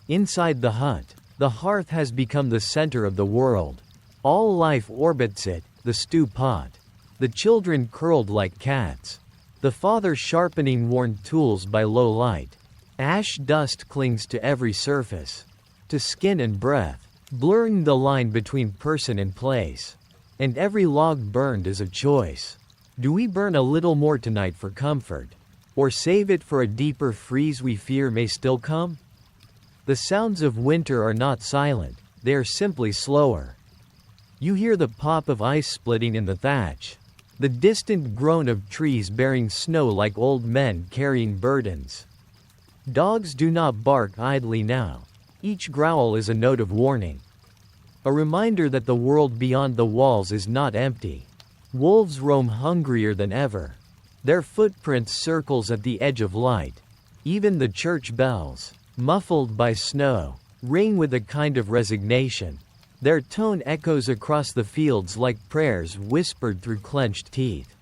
Inside the hut, the hearth has become the center of the world. All life orbits it, the stew pot. The children curled like cats. The father sharpening worn tools by low light. Ash dust clings to every surface, to skin and breath, blurring the line between person and place. And every log burned is a choice. Do we burn a little more tonight for comfort, or save it for a deeper freeze we fear may still come? The sounds of winter are not silent, they are simply slower. You hear the pop of ice splitting in the thatch, the distant groan of trees bearing snow like old men carrying burdens. Dogs do not bark idly now. Each growl is a note of warning, a reminder that the world beyond the walls is not empty. Wolves roam hungrier than ever, their footprints circles at the edge of light. Even the church bells, muffled by snow, ring with a kind of resignation. Their tone echoes across the fields like prayers whispered through clenched teeth.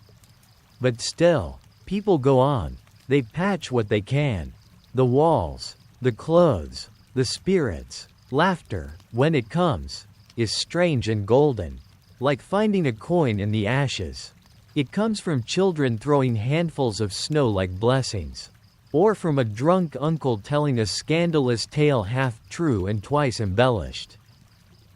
But still, people go on. They patch what they can. The walls, the clothes, the spirits. Laughter, when it comes, is strange and golden, like finding a coin in the ashes. It comes from children throwing handfuls of snow like blessings, or from a drunk uncle telling a scandalous tale half true and twice embellished.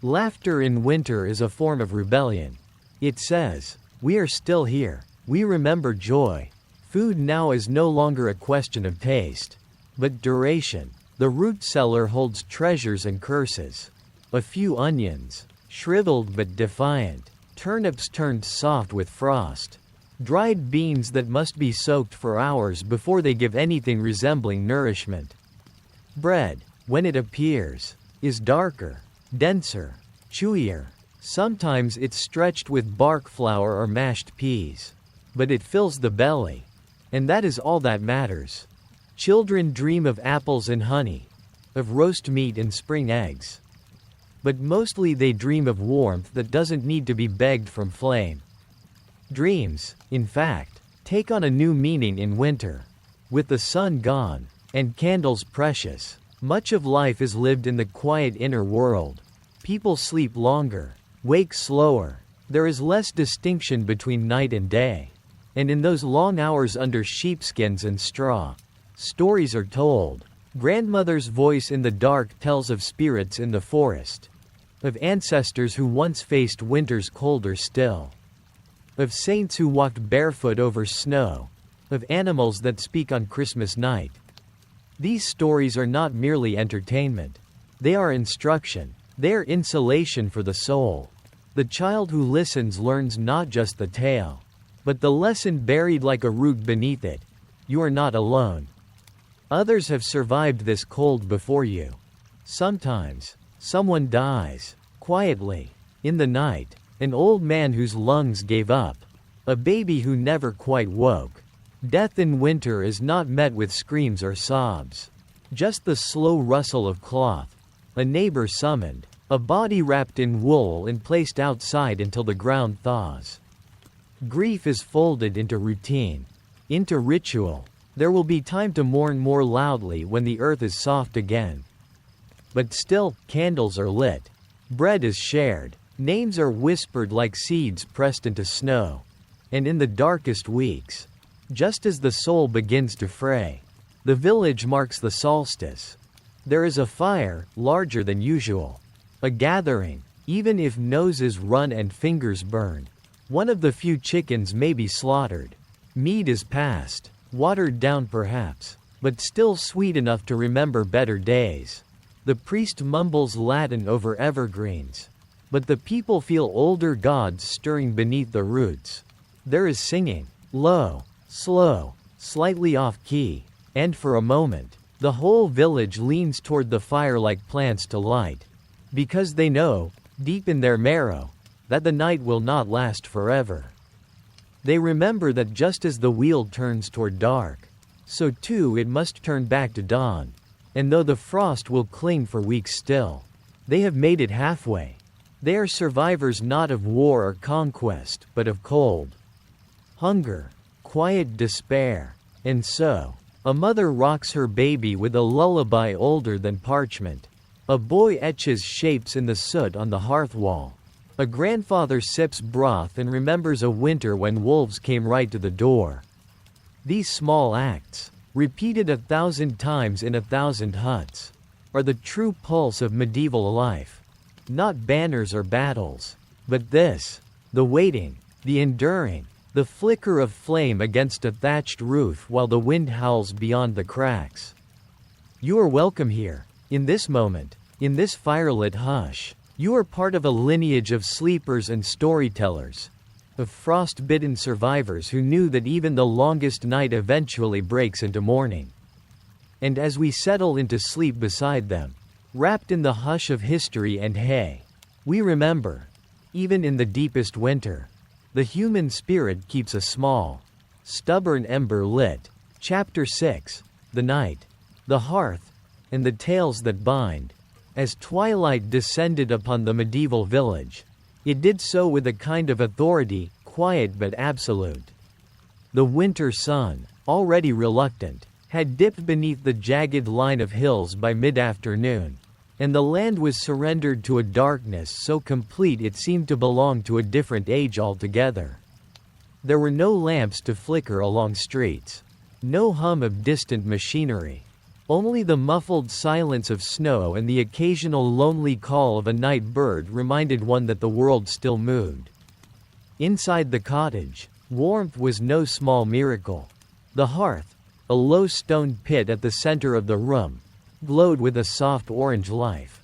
Laughter in winter is a form of rebellion. It says, "We are still here, we remember joy." Food now is no longer a question of taste, but duration. The root cellar holds treasures and curses. A few onions, shriveled but defiant, turnips turned soft with frost, dried beans that must be soaked for hours before they give anything resembling nourishment. Bread, when it appears, is darker, denser, chewier. Sometimes it's stretched with bark flour or mashed peas, but it fills the belly, and that is all that matters. Children dream of apples and honey, of roast meat and spring eggs. But mostly they dream of warmth that doesn't need to be begged from flame. Dreams, in fact, take on a new meaning in winter. With the sun gone, and candles precious, much of life is lived in the quiet inner world. People sleep longer, wake slower. There is less distinction between night and day. And in those long hours under sheepskins and straw, stories are told. Grandmother's voice in the dark tells of spirits in the forest, of ancestors who once faced winters colder still, of saints who walked barefoot over snow, of animals that speak on Christmas night. These stories are not merely entertainment. They are instruction. They are insulation for the soul. The child who listens learns not just the tale, but the lesson buried like a root beneath it. You are not alone. Others have survived this cold before you. Sometimes, someone dies, quietly, in the night, an old man whose lungs gave up, a baby who never quite woke. Death in winter is not met with screams or sobs, just the slow rustle of cloth, a neighbor summoned, a body wrapped in wool and placed outside until the ground thaws. Grief is folded into routine, into ritual. There will be time to mourn more loudly when the earth is soft again. But still, candles are lit. Bread is shared. Names are whispered like seeds pressed into snow. And in the darkest weeks, just as the soul begins to fray, the village marks the solstice. There is a fire, larger than usual. A gathering, even if noses run and fingers burn. One of the few chickens may be slaughtered. Mead is passed. Watered down perhaps, but still sweet enough to remember better days. The priest mumbles Latin over evergreens, but the people feel older gods stirring beneath the roots. There is singing, low, slow, slightly off-key, And for a moment, the whole village leans toward the fire like plants to light, because they know, deep in their marrow, that the night will not last forever. They remember that just as the wheel turns toward dark, so too it must turn back to dawn, and though the frost will cling for weeks still, they have made it halfway. They are survivors not of war or conquest, but of cold, hunger, quiet despair. And so, a mother rocks her baby with a lullaby older than parchment. A boy etches shapes in the soot on the hearth wall. A grandfather sips broth and remembers a winter when wolves came right to the door. These small acts, repeated 1,000 times in 1,000 huts, are the true pulse of medieval life. Not banners or battles, but this, the waiting, the enduring, the flicker of flame against a thatched roof while the wind howls beyond the cracks. You are welcome here, in this moment, in this firelit hush. You are part of a lineage of sleepers and storytellers, of frost-bitten survivors who knew that even the longest night eventually breaks into morning. And as we settle into sleep beside them, wrapped in the hush of history and hay, we remember, even in the deepest winter, the human spirit keeps a small, stubborn ember lit. Chapter 6, The Night, the Hearth, and the Tales That Bind. As twilight descended upon the medieval village, it did so with a kind of authority, quiet but absolute. The winter sun, already reluctant, had dipped beneath the jagged line of hills by mid-afternoon, and the land was surrendered to a darkness so complete it seemed to belong to a different age altogether. There were no lamps to flicker along streets, no hum of distant machinery. Only the muffled silence of snow and the occasional lonely call of a night bird reminded one that the world still moved. Inside the cottage, warmth was no small miracle. The hearth, a low stone pit at the center of the room, glowed with a soft orange life.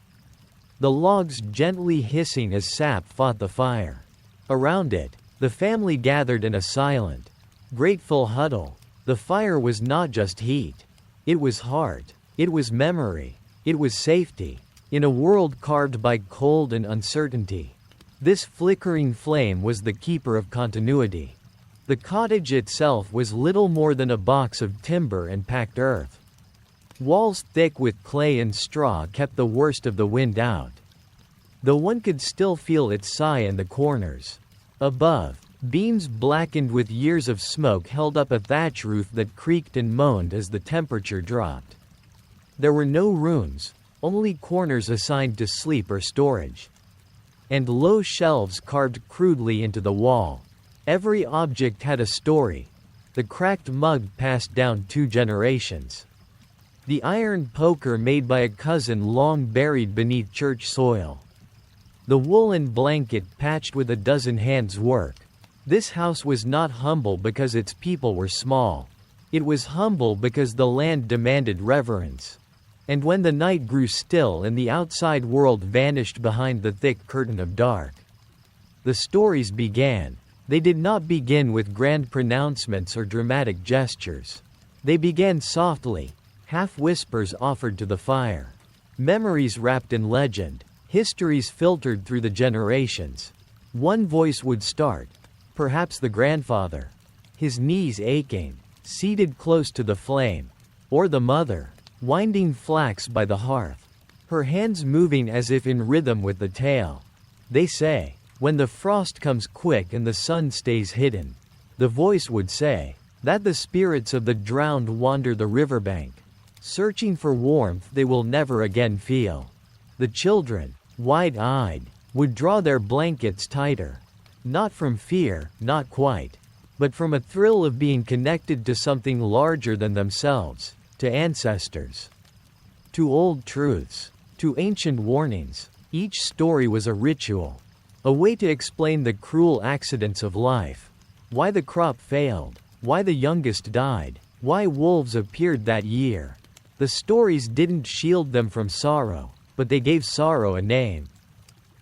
The logs gently hissing as sap fought the fire. Around it, the family gathered in a silent, grateful huddle. The fire was not just heat. It was heart, it was memory, it was safety. In a world carved by cold and uncertainty, this flickering flame was the keeper of continuity. The cottage itself was little more than a box of timber and packed earth. Walls thick with clay and straw kept the worst of the wind out, though one could still feel its sigh in the corners. Above, beams blackened with years of smoke held up a thatch roof that creaked and moaned as the temperature dropped. There were no rooms, only corners assigned to sleep or storage, and low shelves carved crudely into the wall. Every object had a story, the cracked mug passed down 2 generations, the iron poker made by a cousin long buried beneath church soil, the woolen blanket patched with a dozen hands' work. This house was not humble because its people were small. It was humble because the land demanded reverence. And when the night grew still and the outside world vanished behind the thick curtain of dark, the stories began. They did not begin with grand pronouncements or dramatic gestures. They began softly, half-whispers offered to the fire. Memories wrapped in legend, histories filtered through the generations. One voice would start, perhaps the grandfather, his knees aching, seated close to the flame, or the mother, winding flax by the hearth, her hands moving as if in rhythm with the tale. They say, when the frost comes quick and the sun stays hidden, the voice would say, that the spirits of the drowned wander the riverbank, searching for warmth they will never again feel. The children, wide-eyed, would draw their blankets tighter, not from fear, not quite, but from a thrill of being connected to something larger than themselves, to ancestors, to old truths, to ancient warnings. Each story was a ritual, a way to explain the cruel accidents of life, why the crop failed, why the youngest died, why wolves appeared that year. The stories didn't shield them from sorrow, but they gave sorrow a name.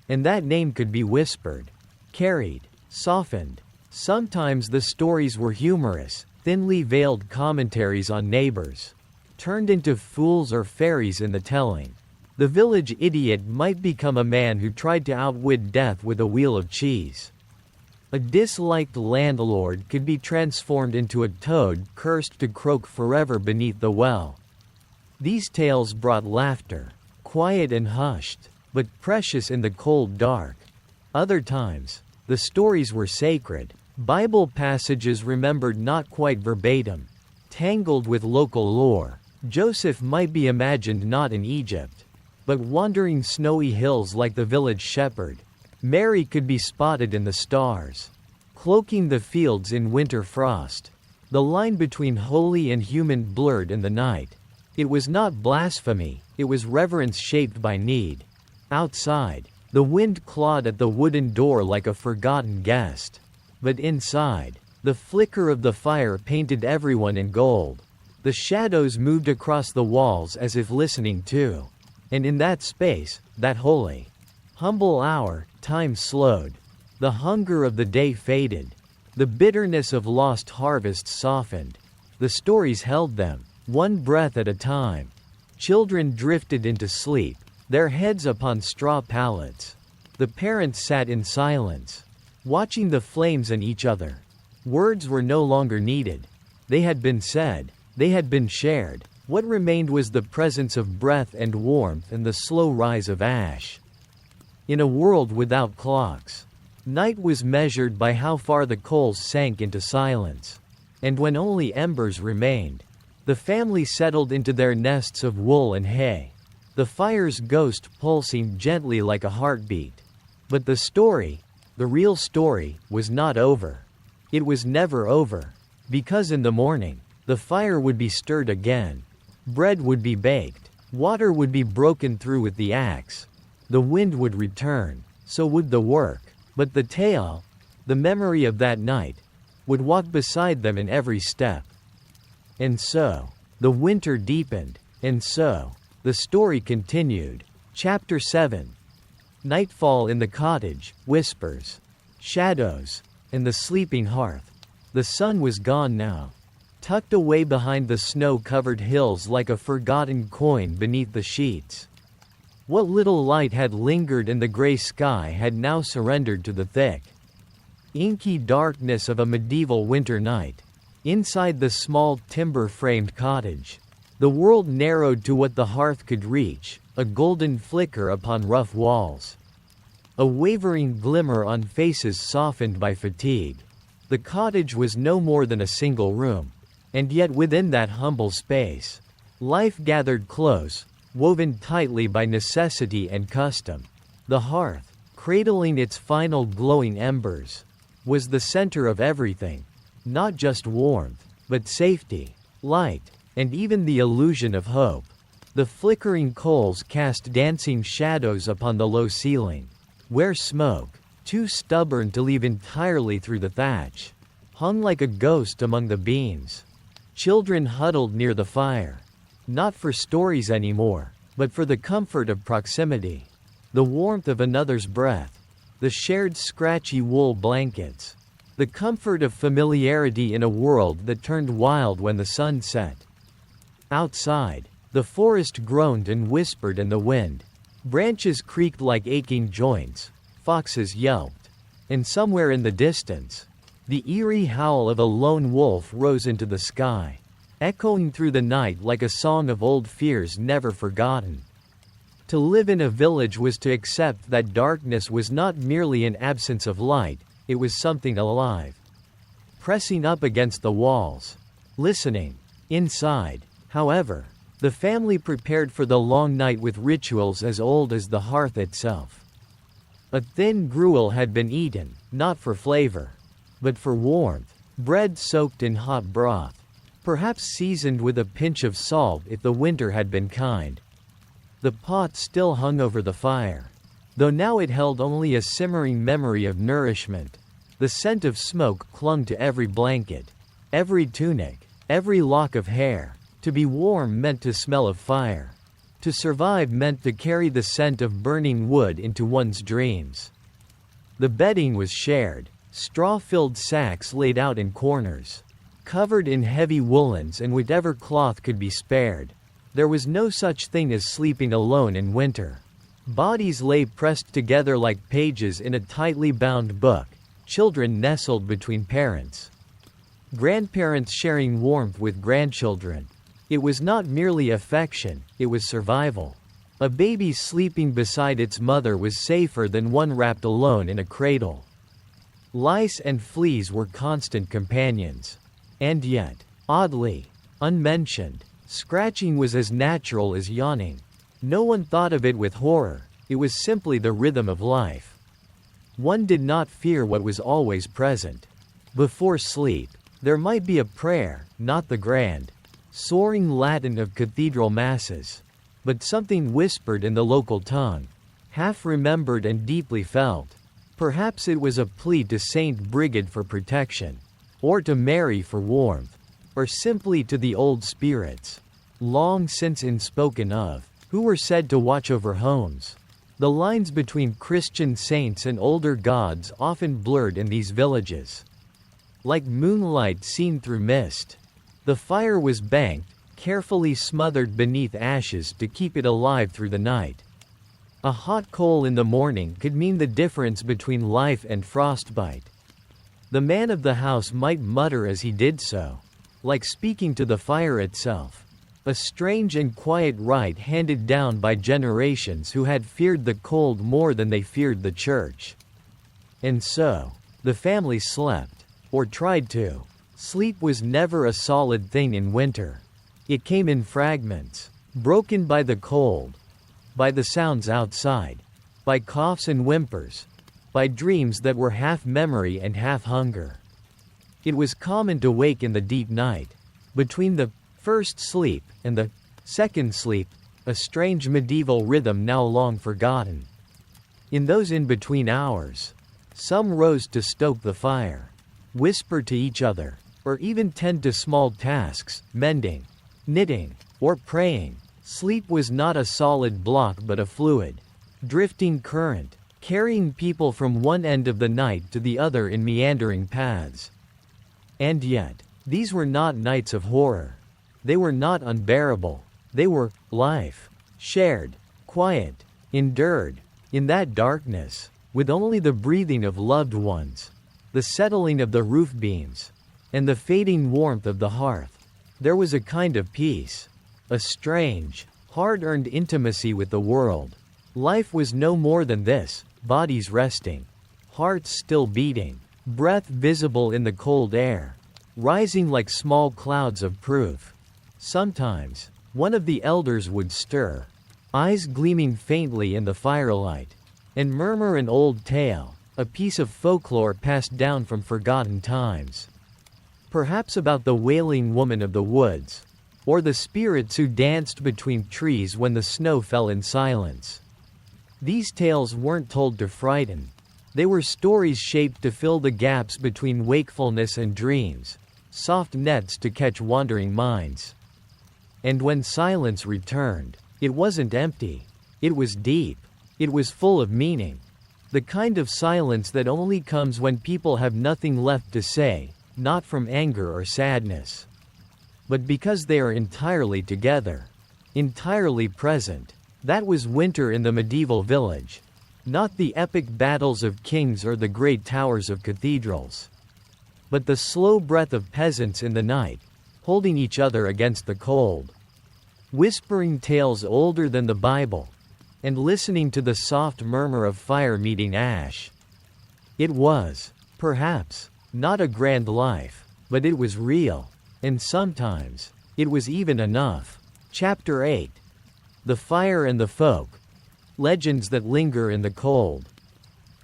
And that name could be whispered, carried, softened. Sometimes the stories were humorous, thinly veiled commentaries on neighbors, turned into fools or fairies in the telling. The village idiot might become a man who tried to outwit death with a wheel of cheese. A disliked landlord could be transformed into a toad cursed to croak forever beneath the well. These tales brought laughter, quiet and hushed, but precious in the cold dark. Other times, the stories were sacred, Bible passages remembered not quite verbatim, tangled with local lore. Joseph might be imagined not in Egypt, but wandering snowy hills like the village shepherd. Mary could be spotted in the stars, cloaking the fields in winter frost. The line between holy and human blurred in the night. It was not blasphemy, it was reverence shaped by need. Outside, the wind clawed at the wooden door like a forgotten guest. But inside, the flicker of the fire painted everyone in gold. The shadows moved across the walls as if listening too. And in that space, that holy, humble hour, time slowed. The hunger of the day faded. The bitterness of lost harvests softened. The stories held them, one breath at a time. Children drifted into sleep, their heads upon straw pallets. The parents sat in silence, watching the flames and each other. Words were no longer needed. They had been said, they had been shared. What remained was the presence of breath and warmth and the slow rise of ash. In a world without clocks, night was measured by how far the coals sank into silence. And when only embers remained, the family settled into their nests of wool and hay, the fire's ghost pulsing gently like a heartbeat. But the story, the real story, was not over. It was never over. Because in the morning, the fire would be stirred again. Bread would be baked. Water would be broken through with the axe. The wind would return. So would the work. But the tale, the memory of that night, would walk beside them in every step. And so, the winter deepened. And so, the story continued. Chapter 7. Nightfall in the cottage, whispers, shadows, and the sleeping hearth. The sun was gone now, tucked away behind the snow-covered hills like a forgotten coin beneath the sheets. What little light had lingered in the gray sky had now surrendered to the thick, inky darkness of a medieval winter night. Inside the small timber-framed cottage, the world narrowed to what the hearth could reach, a golden flicker upon rough walls, a wavering glimmer on faces softened by fatigue. The cottage was no more than a single room, and yet within that humble space, life gathered close, woven tightly by necessity and custom. The hearth, cradling its final glowing embers, was the center of everything, not just warmth, but safety, light, and even the illusion of hope. The flickering coals cast dancing shadows upon the low ceiling, where smoke, too stubborn to leave entirely through the thatch, hung like a ghost among the beams. Children huddled near the fire, not for stories anymore, but for the comfort of proximity, the warmth of another's breath, the shared scratchy wool blankets, the comfort of familiarity in a world that turned wild when the sun set. Outside, the forest groaned and whispered in the wind. Branches creaked like aching joints, foxes yelped, and somewhere in the distance, the eerie howl of a lone wolf rose into the sky, echoing through the night like a song of old fears never forgotten. To live in a village was to accept that darkness was not merely an absence of light, it was something alive, pressing up against the walls, listening. Inside, however, the family prepared for the long night with rituals as old as the hearth itself. A thin gruel had been eaten, not for flavor, but for warmth, bread soaked in hot broth, perhaps seasoned with a pinch of salt if the winter had been kind. The pot still hung over the fire, though now it held only a simmering memory of nourishment. The scent of smoke clung to every blanket, every tunic, every lock of hair. To be warm meant to smell of fire. To survive meant to carry the scent of burning wood into one's dreams. The bedding was shared, straw-filled sacks laid out in corners. covered in heavy woolens and whatever cloth could be spared. There was no such thing as sleeping alone in winter. Bodies lay pressed together like pages in a tightly bound book, children nestled between parents, grandparents sharing warmth with grandchildren. It was not merely affection, it was survival. A baby sleeping beside its mother was safer than one wrapped alone in a cradle. Lice and fleas were constant companions. And yet, oddly, unmentioned, scratching was as natural as yawning. No one thought of it with horror, it was simply the rhythm of life. One did not fear what was always present. Before sleep, there might be a prayer, not the grand, soaring Latin of cathedral masses, but something whispered in the local tongue, half remembered and deeply felt. Perhaps it was a plea to Saint Brigid for protection, or to Mary for warmth, or simply to the old spirits, long since unspoken of, who were said to watch over homes. The lines between Christian saints and older gods often blurred in these villages, like moonlight seen through mist. The fire was banked, carefully smothered beneath ashes to keep it alive through the night. A hot coal in the morning could mean the difference between life and frostbite. The man of the house might mutter as he did so, like speaking to the fire itself, a strange and quiet rite handed down by generations who had feared the cold more than they feared the church. And so, the family slept, or tried to. Sleep was never a solid thing in winter. It came in fragments, broken by the cold, by the sounds outside, by coughs and whimpers, by dreams that were half memory and half hunger. It was common to wake in the deep night, between the first sleep and the second sleep, a strange medieval rhythm now long forgotten. In those in-between hours, some rose to stoke the fire, whisper to each other, or even tend to small tasks, mending, knitting, or praying. Sleep was not a solid block but a fluid, drifting current, carrying people from one end of the night to the other in meandering paths. And yet, these were not nights of horror. They were not unbearable. They were life, shared, quiet, endured. In that darkness, with only the breathing of loved ones, the settling of the roof beams, and the fading warmth of the hearth, there was a kind of peace, a strange, hard-earned intimacy with the world. Life was no more than this, bodies resting, hearts still beating, breath visible in the cold air, rising like small clouds of proof. Sometimes, one of the elders would stir, eyes gleaming faintly in the firelight, and murmur an old tale, a piece of folklore passed down from forgotten times. Perhaps about the wailing woman of the woods, or the spirits who danced between trees when the snow fell in silence. These tales weren't told to frighten. They were stories shaped to fill the gaps between wakefulness and dreams, soft nets to catch wandering minds. And when silence returned, it wasn't empty. It was deep. It was full of meaning. The kind of silence that only comes when people have nothing left to say, not from anger or sadness, but because they are entirely together, entirely present. That was winter in the medieval village, not the epic battles of kings or the great towers of cathedrals, but the slow breath of peasants in the night, holding each other against the cold, whispering tales older than the Bible, and listening to the soft murmur of fire meeting ash. It was, perhaps, not a grand life, but it was real, and sometimes, it was even enough. Chapter 8. The Fire and the Folk. Legends that linger in the cold.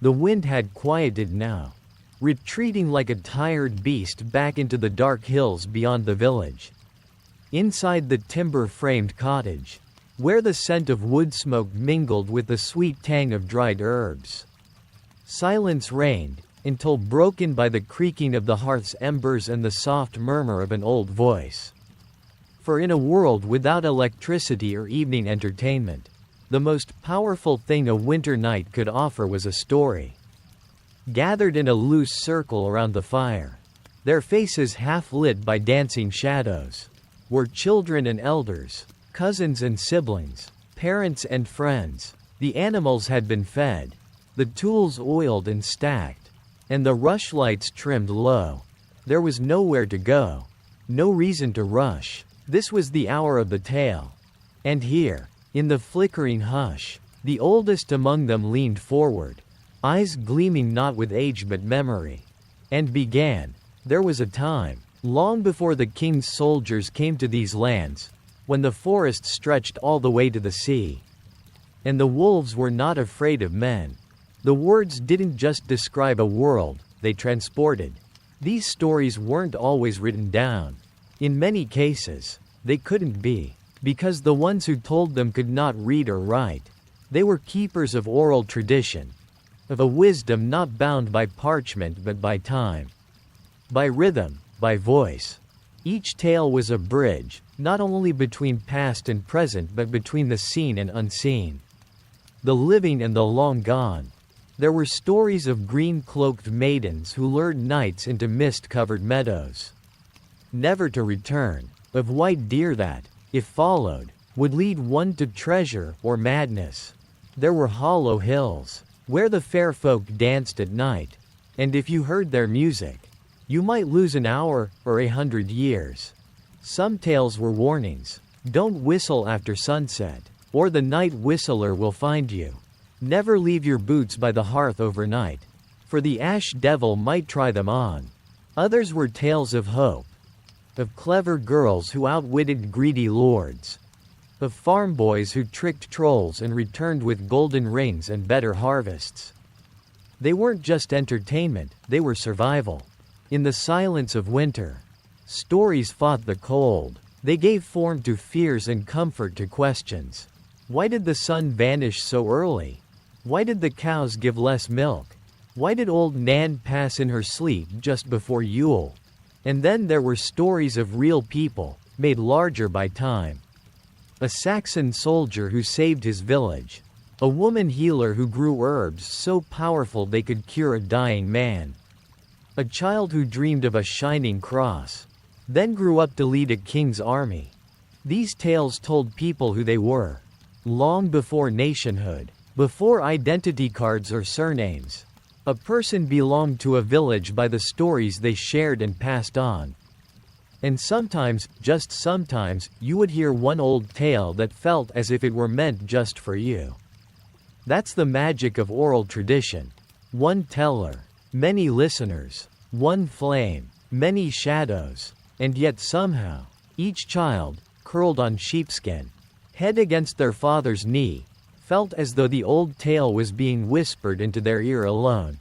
The wind had quieted now, retreating like a tired beast back into the dark hills beyond the village. Inside the timber-framed cottage, where the scent of wood smoke mingled with the sweet tang of dried herbs, silence reigned, until broken by the creaking of the hearth's embers and the soft murmur of an old voice. For in a world without electricity or evening entertainment, the most powerful thing a winter night could offer was a story. Gathered in a loose circle around the fire, their faces half lit by dancing shadows, were children and elders, cousins and siblings, parents and friends. The animals had been fed, the tools oiled and stacked, and the rushlights trimmed low. There was nowhere to go, no reason to rush. This was the hour of the tale. And here, in the flickering hush, the oldest among them leaned forward, eyes gleaming not with age but memory, and began. There was a time, long before the king's soldiers came to these lands, when the forest stretched all the way to the sea. And the wolves were not afraid of men. The words didn't just describe a world, they transported. These stories weren't always written down. In many cases, they couldn't be, because the ones who told them could not read or write. They were keepers of oral tradition, of a wisdom not bound by parchment but by time, by rhythm, by voice. Each tale was a bridge, not only between past and present but between the seen and unseen, the living and the long gone. There were stories of green-cloaked maidens who lured knights into mist-covered meadows, never to return, of white deer that, if followed, would lead one to treasure or madness. There were hollow hills, where the fair folk danced at night, and if you heard their music, you might lose an hour or 100 years. Some tales were warnings. Don't whistle after sunset, or the night whistler will find you. Never leave your boots by the hearth overnight, for the ash devil might try them on. Others were tales of hope, of clever girls who outwitted greedy lords, of farm boys who tricked trolls and returned with golden rings and better harvests. They weren't just entertainment, they were survival. In the silence of winter, stories fought the cold. They gave form to fears and comfort to questions. Why did the sun vanish so early? Why did the cows give less milk? Why did old Nan pass in her sleep just before Yule? And then there were stories of real people, made larger by time. A Saxon soldier who saved his village. A woman healer who grew herbs so powerful they could cure a dying man. A child who dreamed of a shining cross, then grew up to lead a king's army. These tales told people who they were, long before nationhood, before identity cards or surnames. A person belonged to a village by the stories they shared and passed on. And sometimes, just sometimes, you would hear one old tale that felt as if it were meant just for you. That's the magic of oral tradition. One teller, many listeners, one flame, many shadows, and yet somehow, each child, curled on sheepskin, head against their father's knee, felt as though the old tale was being whispered into their ear alone.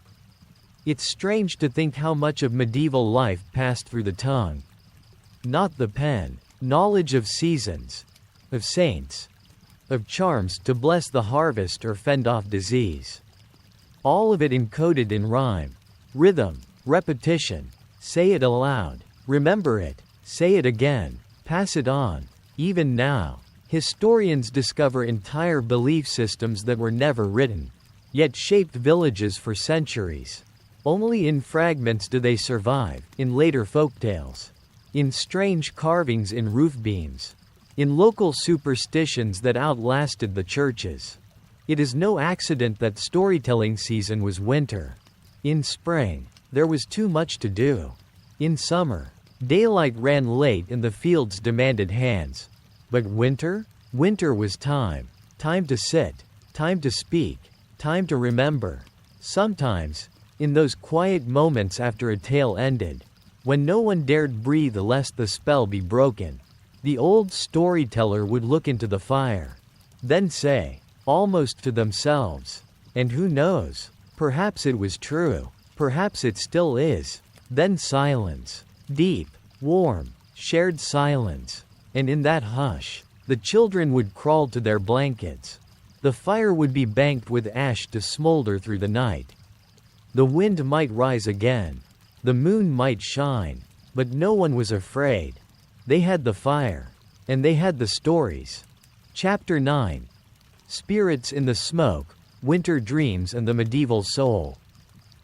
It's strange to think how much of medieval life passed through the tongue. Not the pen. Knowledge of seasons, of saints, of charms to bless the harvest or fend off disease. All of it encoded in rhyme, rhythm, repetition. Say it aloud. Remember it. Say it again. Pass it on. Even now, historians discover entire belief systems that were never written, yet shaped villages for centuries. Only in fragments do they survive, in later folktales, in strange carvings in roof beams, in local superstitions that outlasted the churches. It is no accident that storytelling season was winter. In spring, there was too much to do. In summer, daylight ran late and the fields demanded hands. But winter? Winter was time. Time to sit. Time to speak. Time to remember. Sometimes, in those quiet moments after a tale ended, when no one dared breathe lest the spell be broken, the old storyteller would look into the fire, then say, almost to themselves, and who knows, perhaps it was true, perhaps it still is. Then silence. Deep, warm, shared silence. And in that hush, the children would crawl to their blankets. The fire would be banked with ash to smolder through the night. The wind might rise again. The moon might shine. But no one was afraid. They had the fire. And they had the stories. Chapter 9. Spirits in the Smoke, Winter Dreams and the Medieval Soul.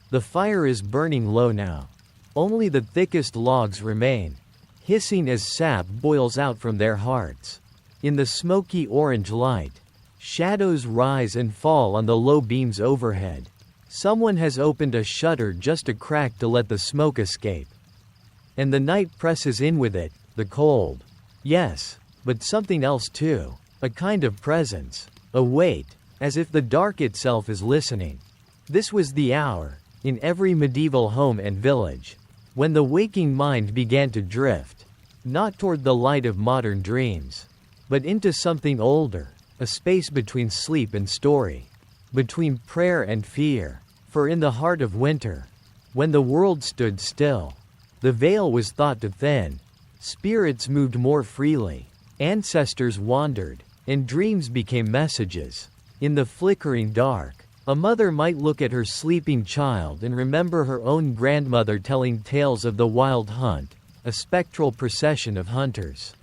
The fire is burning low now. Only the thickest logs remain, hissing as sap boils out from their hearts. In the smoky orange light, shadows rise and fall on the low beams overhead. Someone has opened a shutter just a crack to let the smoke escape. And the night presses in with it, the cold. Yes, but something else too. A kind of presence. A weight, as if the dark itself is listening. This was the hour, in every medieval home and village, when the waking mind began to drift, not toward the light of modern dreams, but into something older, a space between sleep and story, between prayer and fear. For in the heart of winter, when the world stood still, the veil was thought to thin, spirits moved more freely, ancestors wandered, and dreams became messages. In the flickering dark, a mother might look at her sleeping child and remember her own grandmother telling tales of the wild hunt, a spectral procession of hunters,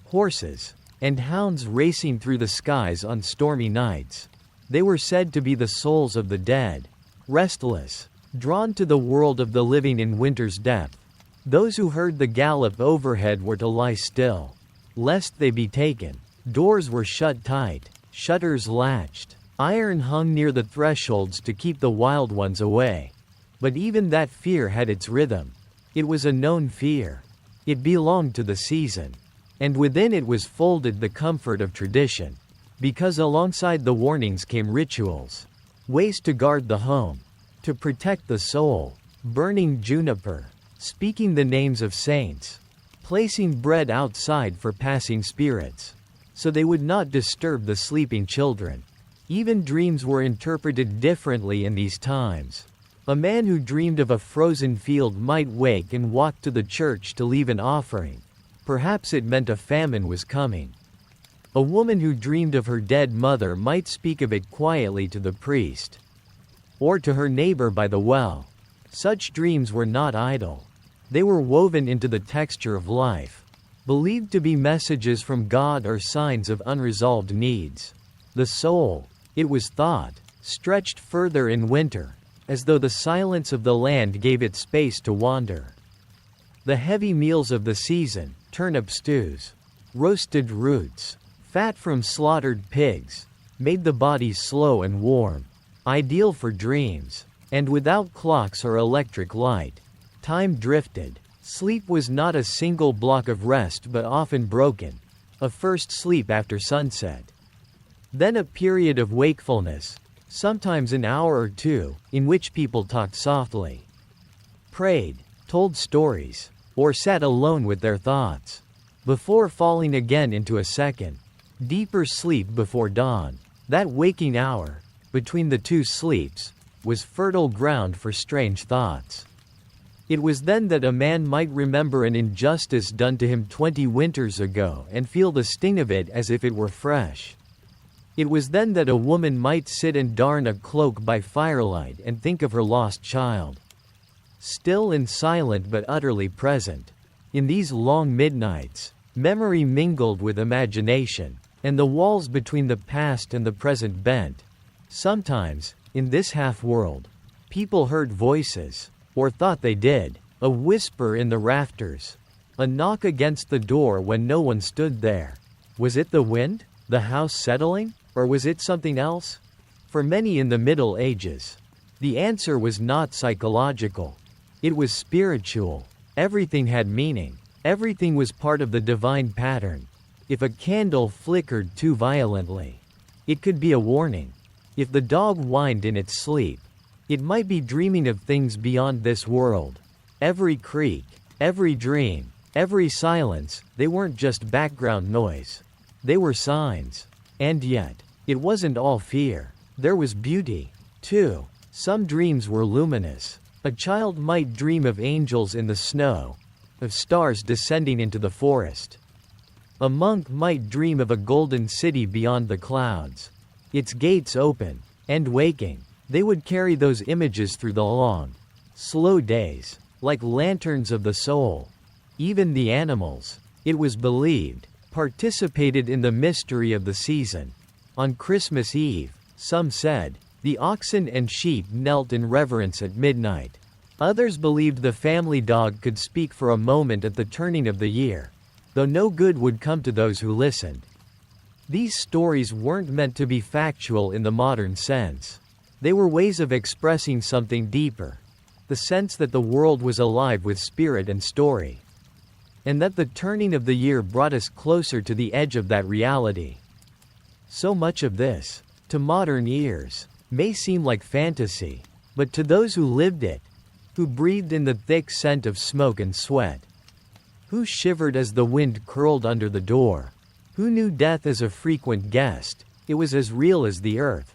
horses, and hounds racing through the skies on stormy nights. They were said to be the souls of the dead, restless, drawn to the world of the living in winter's depth. Those who heard the gallop overhead were to lie still, lest they be taken. Doors were shut tight, shutters latched, iron hung near the thresholds to keep the wild ones away. But even that fear had its rhythm. It was a known fear. It belonged to the season. And within it was folded the comfort of tradition. Because alongside the warnings came rituals. Ways to guard the home, to protect the soul, burning juniper, speaking the names of saints, placing bread outside for passing spirits, so they would not disturb the sleeping children. Even dreams were interpreted differently in these times. A man who dreamed of a frozen field might wake and walk to the church to leave an offering. Perhaps it meant a famine was coming. A woman who dreamed of her dead mother might speak of it quietly to the priest, or to her neighbor by the well. Such dreams were not idle. They were woven into the texture of life, believed to be messages from God or signs of unresolved needs. The soul, it was thought, stretched further in winter, as though the silence of the land gave it space to wander. The heavy meals of the season, turnip stews, roasted roots, fat from slaughtered pigs, made the body slow and warm, ideal for dreams. And without clocks or electric light, time drifted. Sleep was not a single block of rest but often broken. A first sleep after sunset. Then a period of wakefulness, sometimes an hour or two, in which people talked softly, prayed, told stories, or sat alone with their thoughts, before falling again into a second, deeper sleep before dawn. That waking hour, between the two sleeps, was fertile ground for strange thoughts. It was then that a man might remember an injustice done to him 20 winters ago and feel the sting of it as if it were fresh. It was then that a woman might sit and darn a cloak by firelight and think of her lost child. Still and silent but utterly present. In these long midnights, memory mingled with imagination, and the walls between the past and the present bent. Sometimes, in this half-world, people heard voices, or thought they did, a whisper in the rafters, a knock against the door when no one stood there. Was it the wind, the house settling, or was it something else? For many in the Middle Ages, the answer was not psychological. It was spiritual. Everything had meaning. Everything was part of the divine pattern. If a candle flickered too violently, it could be a warning. If the dog whined in its sleep, it might be dreaming of things beyond this world. Every creak, every dream, every silence, they weren't just background noise. They were signs. And yet, it wasn't all fear. There was beauty, too. Some dreams were luminous. A child might dream of angels in the snow, of stars descending into the forest. A monk might dream of a golden city beyond the clouds, its gates open, and waking. They would carry those images through the long, slow days, like lanterns of the soul. Even the animals, it was believed, participated in the mystery of the season. On Christmas Eve, some said, the oxen and sheep knelt in reverence at midnight. Others believed the family dog could speak for a moment at the turning of the year, though no good would come to those who listened. These stories weren't meant to be factual in the modern sense. They were ways of expressing something deeper, the sense that the world was alive with spirit and story, and that the turning of the year brought us closer to the edge of that reality. So much of this, to modern ears, may seem like fantasy, but to those who lived it, who breathed in the thick scent of smoke and sweat, who shivered as the wind curled under the door, who knew death as a frequent guest, it was as real as the earth.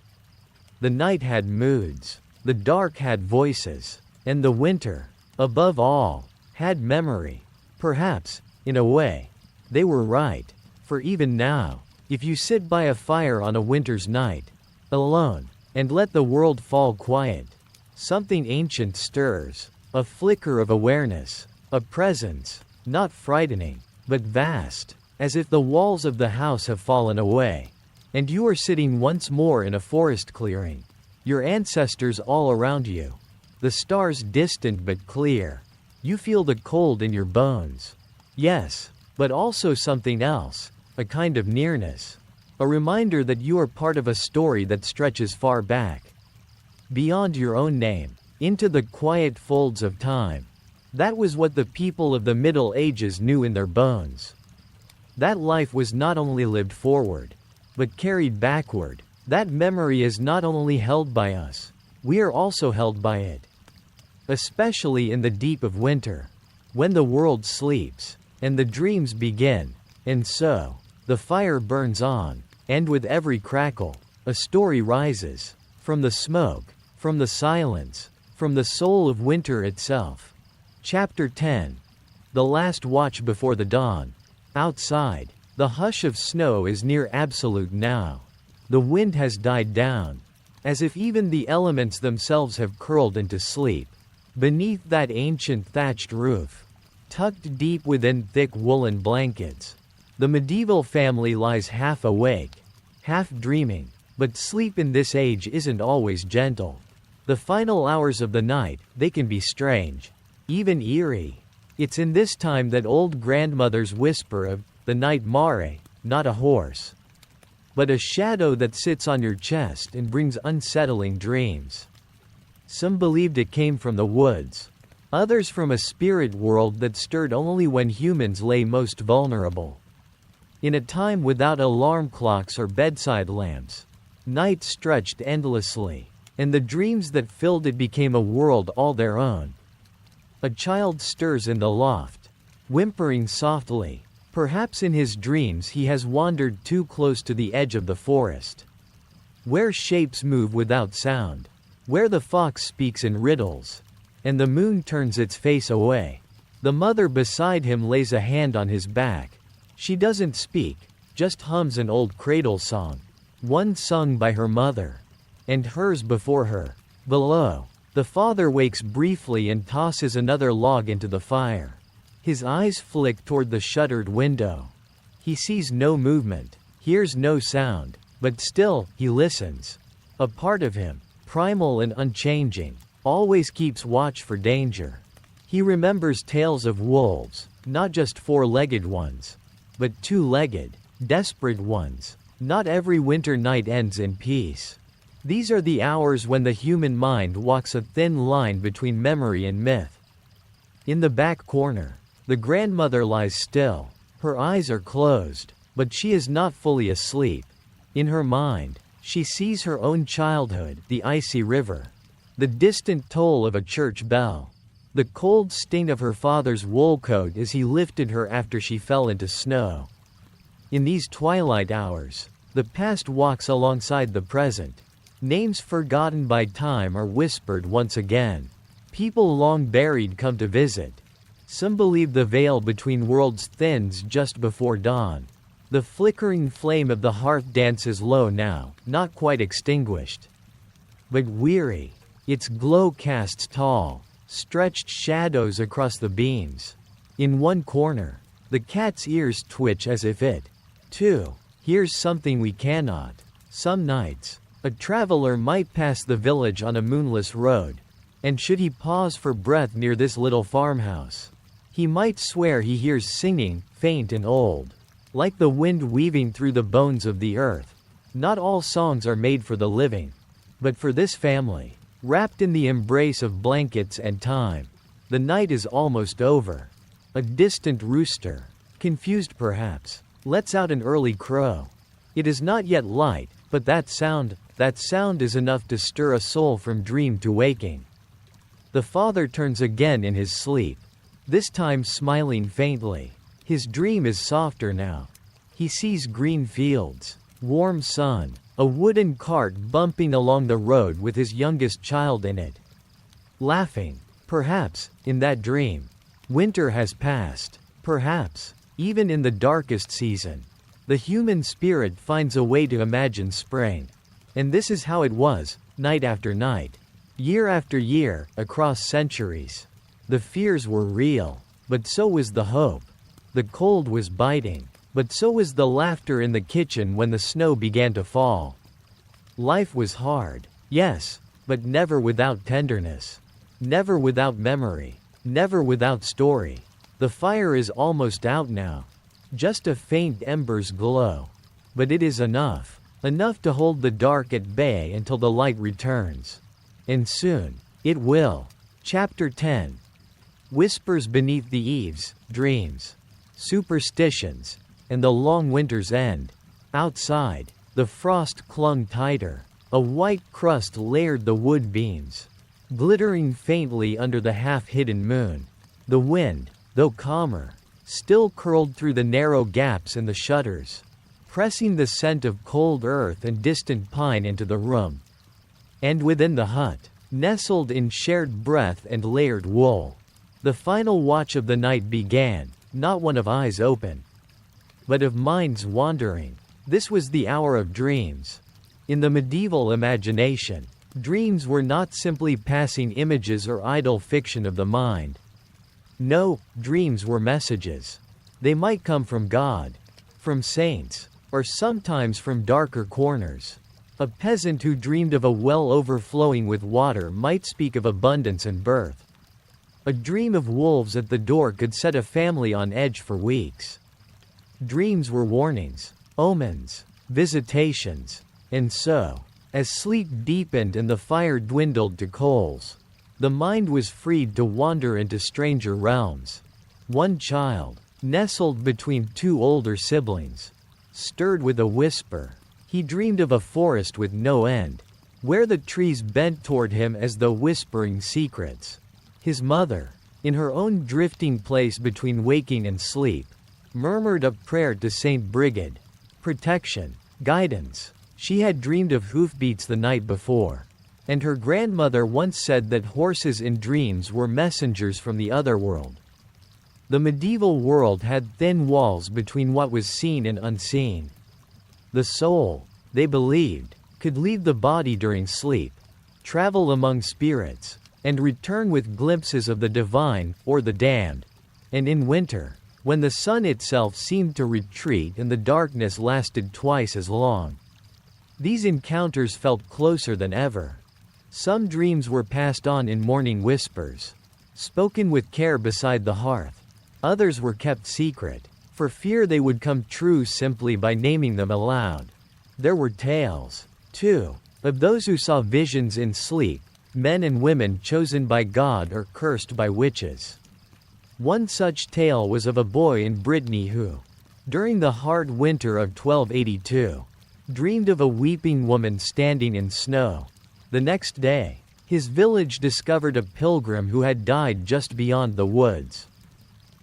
The night had moods, the dark had voices, and the winter, above all, had memory. Perhaps, in a way, they were right, for even now, if you sit by a fire on a winter's night, alone, and let the world fall quiet, something ancient stirs, a flicker of awareness, a presence, not frightening, but vast, as if the walls of the house have fallen away, and you are sitting once more in a forest clearing, your ancestors all around you, the stars distant but clear. You feel the cold in your bones. Yes, but also something else, a kind of nearness, a reminder that you are part of a story that stretches far back, beyond your own name, into the quiet folds of time. That was what the people of the Middle Ages knew in their bones. That life was not only lived forward, but carried backward. That memory is not only held by us, we are also held by it. Especially in the deep of winter, when the world sleeps, and the dreams begin, and so, the fire burns on, and with every crackle, a story rises, from the smoke, from the silence, from the soul of winter itself. Chapter 10. The Last Watch Before the Dawn. Outside, the hush of snow is near absolute now. The wind has died down, as if even the elements themselves have curled into sleep. Beneath that ancient thatched roof, tucked deep within thick woolen blankets, the medieval family lies half awake, half dreaming, but sleep in this age isn't always gentle. The final hours of the night, they can be strange, even eerie. It's in this time that old grandmothers whisper of the night mare, not a horse, but a shadow that sits on your chest and brings unsettling dreams. Some believed it came from the woods, others from a spirit world that stirred only when humans lay most vulnerable. In a time without alarm clocks or bedside lamps, night stretched endlessly, and the dreams that filled it became a world all their own. A child stirs in the loft, whimpering softly. Perhaps in his dreams he has wandered too close to the edge of the forest, where shapes move without sound, where the fox speaks in riddles, and the moon turns its face away. The mother beside him lays a hand on his back. She doesn't speak, just hums an old cradle song, one sung by her mother, and hers before her. Below, the father wakes briefly and tosses another log into the fire. His eyes flick toward the shuttered window. He sees no movement, hears no sound, but still, he listens. A part of him, primal and unchanging, always keeps watch for danger. He remembers tales of wolves, not just four-legged ones, but two-legged, desperate ones. Not every winter night ends in peace. These are the hours when the human mind walks a thin line between memory and myth. In the back corner, the grandmother lies still. Her eyes are closed, but she is not fully asleep. In her mind, she sees her own childhood, the icy river, the distant toll of a church bell, the cold sting of her father's wool coat as he lifted her after she fell into snow. In these twilight hours, the past walks alongside the present. Names forgotten by time are whispered once again. People long buried come to visit. Some believe the veil between worlds thins just before dawn. The flickering flame of the hearth dances low now, not quite extinguished, but weary. Its glow casts tall, stretched shadows across the beams. In one corner, the cat's ears twitch as if it, too, hears something we cannot. Some nights, a traveler might pass the village on a moonless road, And should he pause for breath near this little farmhouse, he might swear he hears singing, faint and old, like the wind weaving through the bones of the earth. Not all songs are made for the living, but for this family, wrapped in the embrace of blankets and time. The night is almost over. A distant rooster, confused perhaps, lets out an early crow. It is not yet light, but that sound is enough to stir a soul from dream to waking. The father turns again in his sleep, this time smiling faintly. His dream is softer now. He sees green fields, warm sun, a wooden cart bumping along the road with his youngest child in it. Laughing, perhaps, in that dream. Winter has passed, perhaps, even in the darkest season. The human spirit finds a way to imagine spring. And this is how it was, night after night, year after year, across centuries. The fears were real, but so was the hope. The cold was biting, but so was the laughter in the kitchen when the snow began to fall. Life was hard, yes, but never without tenderness. Never without memory. Never without story. The fire is almost out now. Just a faint embers glow. But it is enough. Enough to hold the dark at bay until the light returns. And soon, it will. Chapter 10. Whispers beneath the eaves, dreams, superstitions, and the long winter's end. Outside, the frost clung tighter. A white crust layered the wood beams, glittering faintly under the half-hidden moon. The wind, though calmer, still curled through the narrow gaps in the shutters, pressing the scent of cold earth and distant pine into the room. And within the hut, nestled in shared breath and layered wool, the final watch of the night began, not one of eyes open, but of minds wandering. This was the hour of dreams. In the medieval imagination, dreams were not simply passing images or idle fiction of the mind. No, dreams were messages. They might come from God, from saints, or sometimes from darker corners. A peasant who dreamed of a well overflowing with water might speak of abundance and birth. A dream of wolves at the door could set a family on edge for weeks. Dreams were warnings, omens, visitations, and so, as sleep deepened and the fire dwindled to coals, the mind was freed to wander into stranger realms. One child, nestled between two older siblings, stirred with a whisper. He dreamed of a forest with no end, where the trees bent toward him as though whispering secrets. His mother, in her own drifting place between waking and sleep, murmured a prayer to Saint Brigid. Protection, guidance. She had dreamed of hoofbeats the night before, and her grandmother once said that horses in dreams were messengers from the other world. The medieval world had thin walls between what was seen and unseen. The soul, they believed, could leave the body during sleep, travel among spirits, and return with glimpses of the divine, or the damned. And in winter, when the sun itself seemed to retreat and the darkness lasted twice as long, these encounters felt closer than ever. Some dreams were passed on in morning whispers, spoken with care beside the hearth. Others were kept secret, for fear they would come true simply by naming them aloud. There were tales, too, of those who saw visions in sleep, men and women chosen by God or cursed by witches. One such tale was of a boy in Brittany who, during the hard winter of 1282, dreamed of a weeping woman standing in snow. The next day, his village discovered a pilgrim who had died just beyond the woods,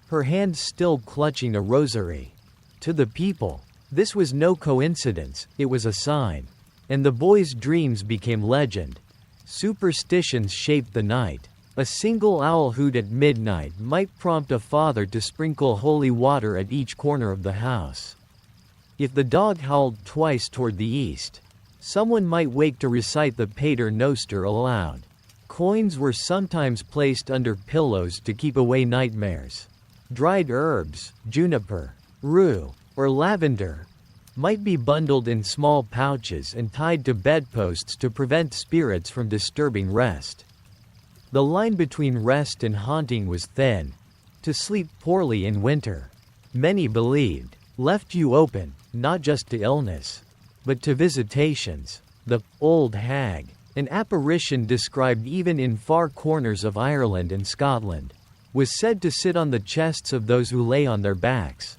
her hand still clutching a rosary. To the people, this was no coincidence, it was a sign. And the boy's dreams became legend. Superstitions shaped the night. A single owl hoot at midnight might prompt a father to sprinkle holy water at each corner of the house. If the dog howled twice toward the east, someone might wake to recite the Pater Noster aloud. Coins were sometimes placed under pillows to keep away nightmares. Dried herbs, juniper, rue, or lavender, might be bundled in small pouches and tied to bedposts to prevent spirits from disturbing rest. The line between rest and haunting was thin. To sleep poorly in winter, many believed, left you open, not just to illness, but to visitations. The old hag, an apparition described even in far corners of Ireland and Scotland, was said to sit on the chests of those who lay on their backs.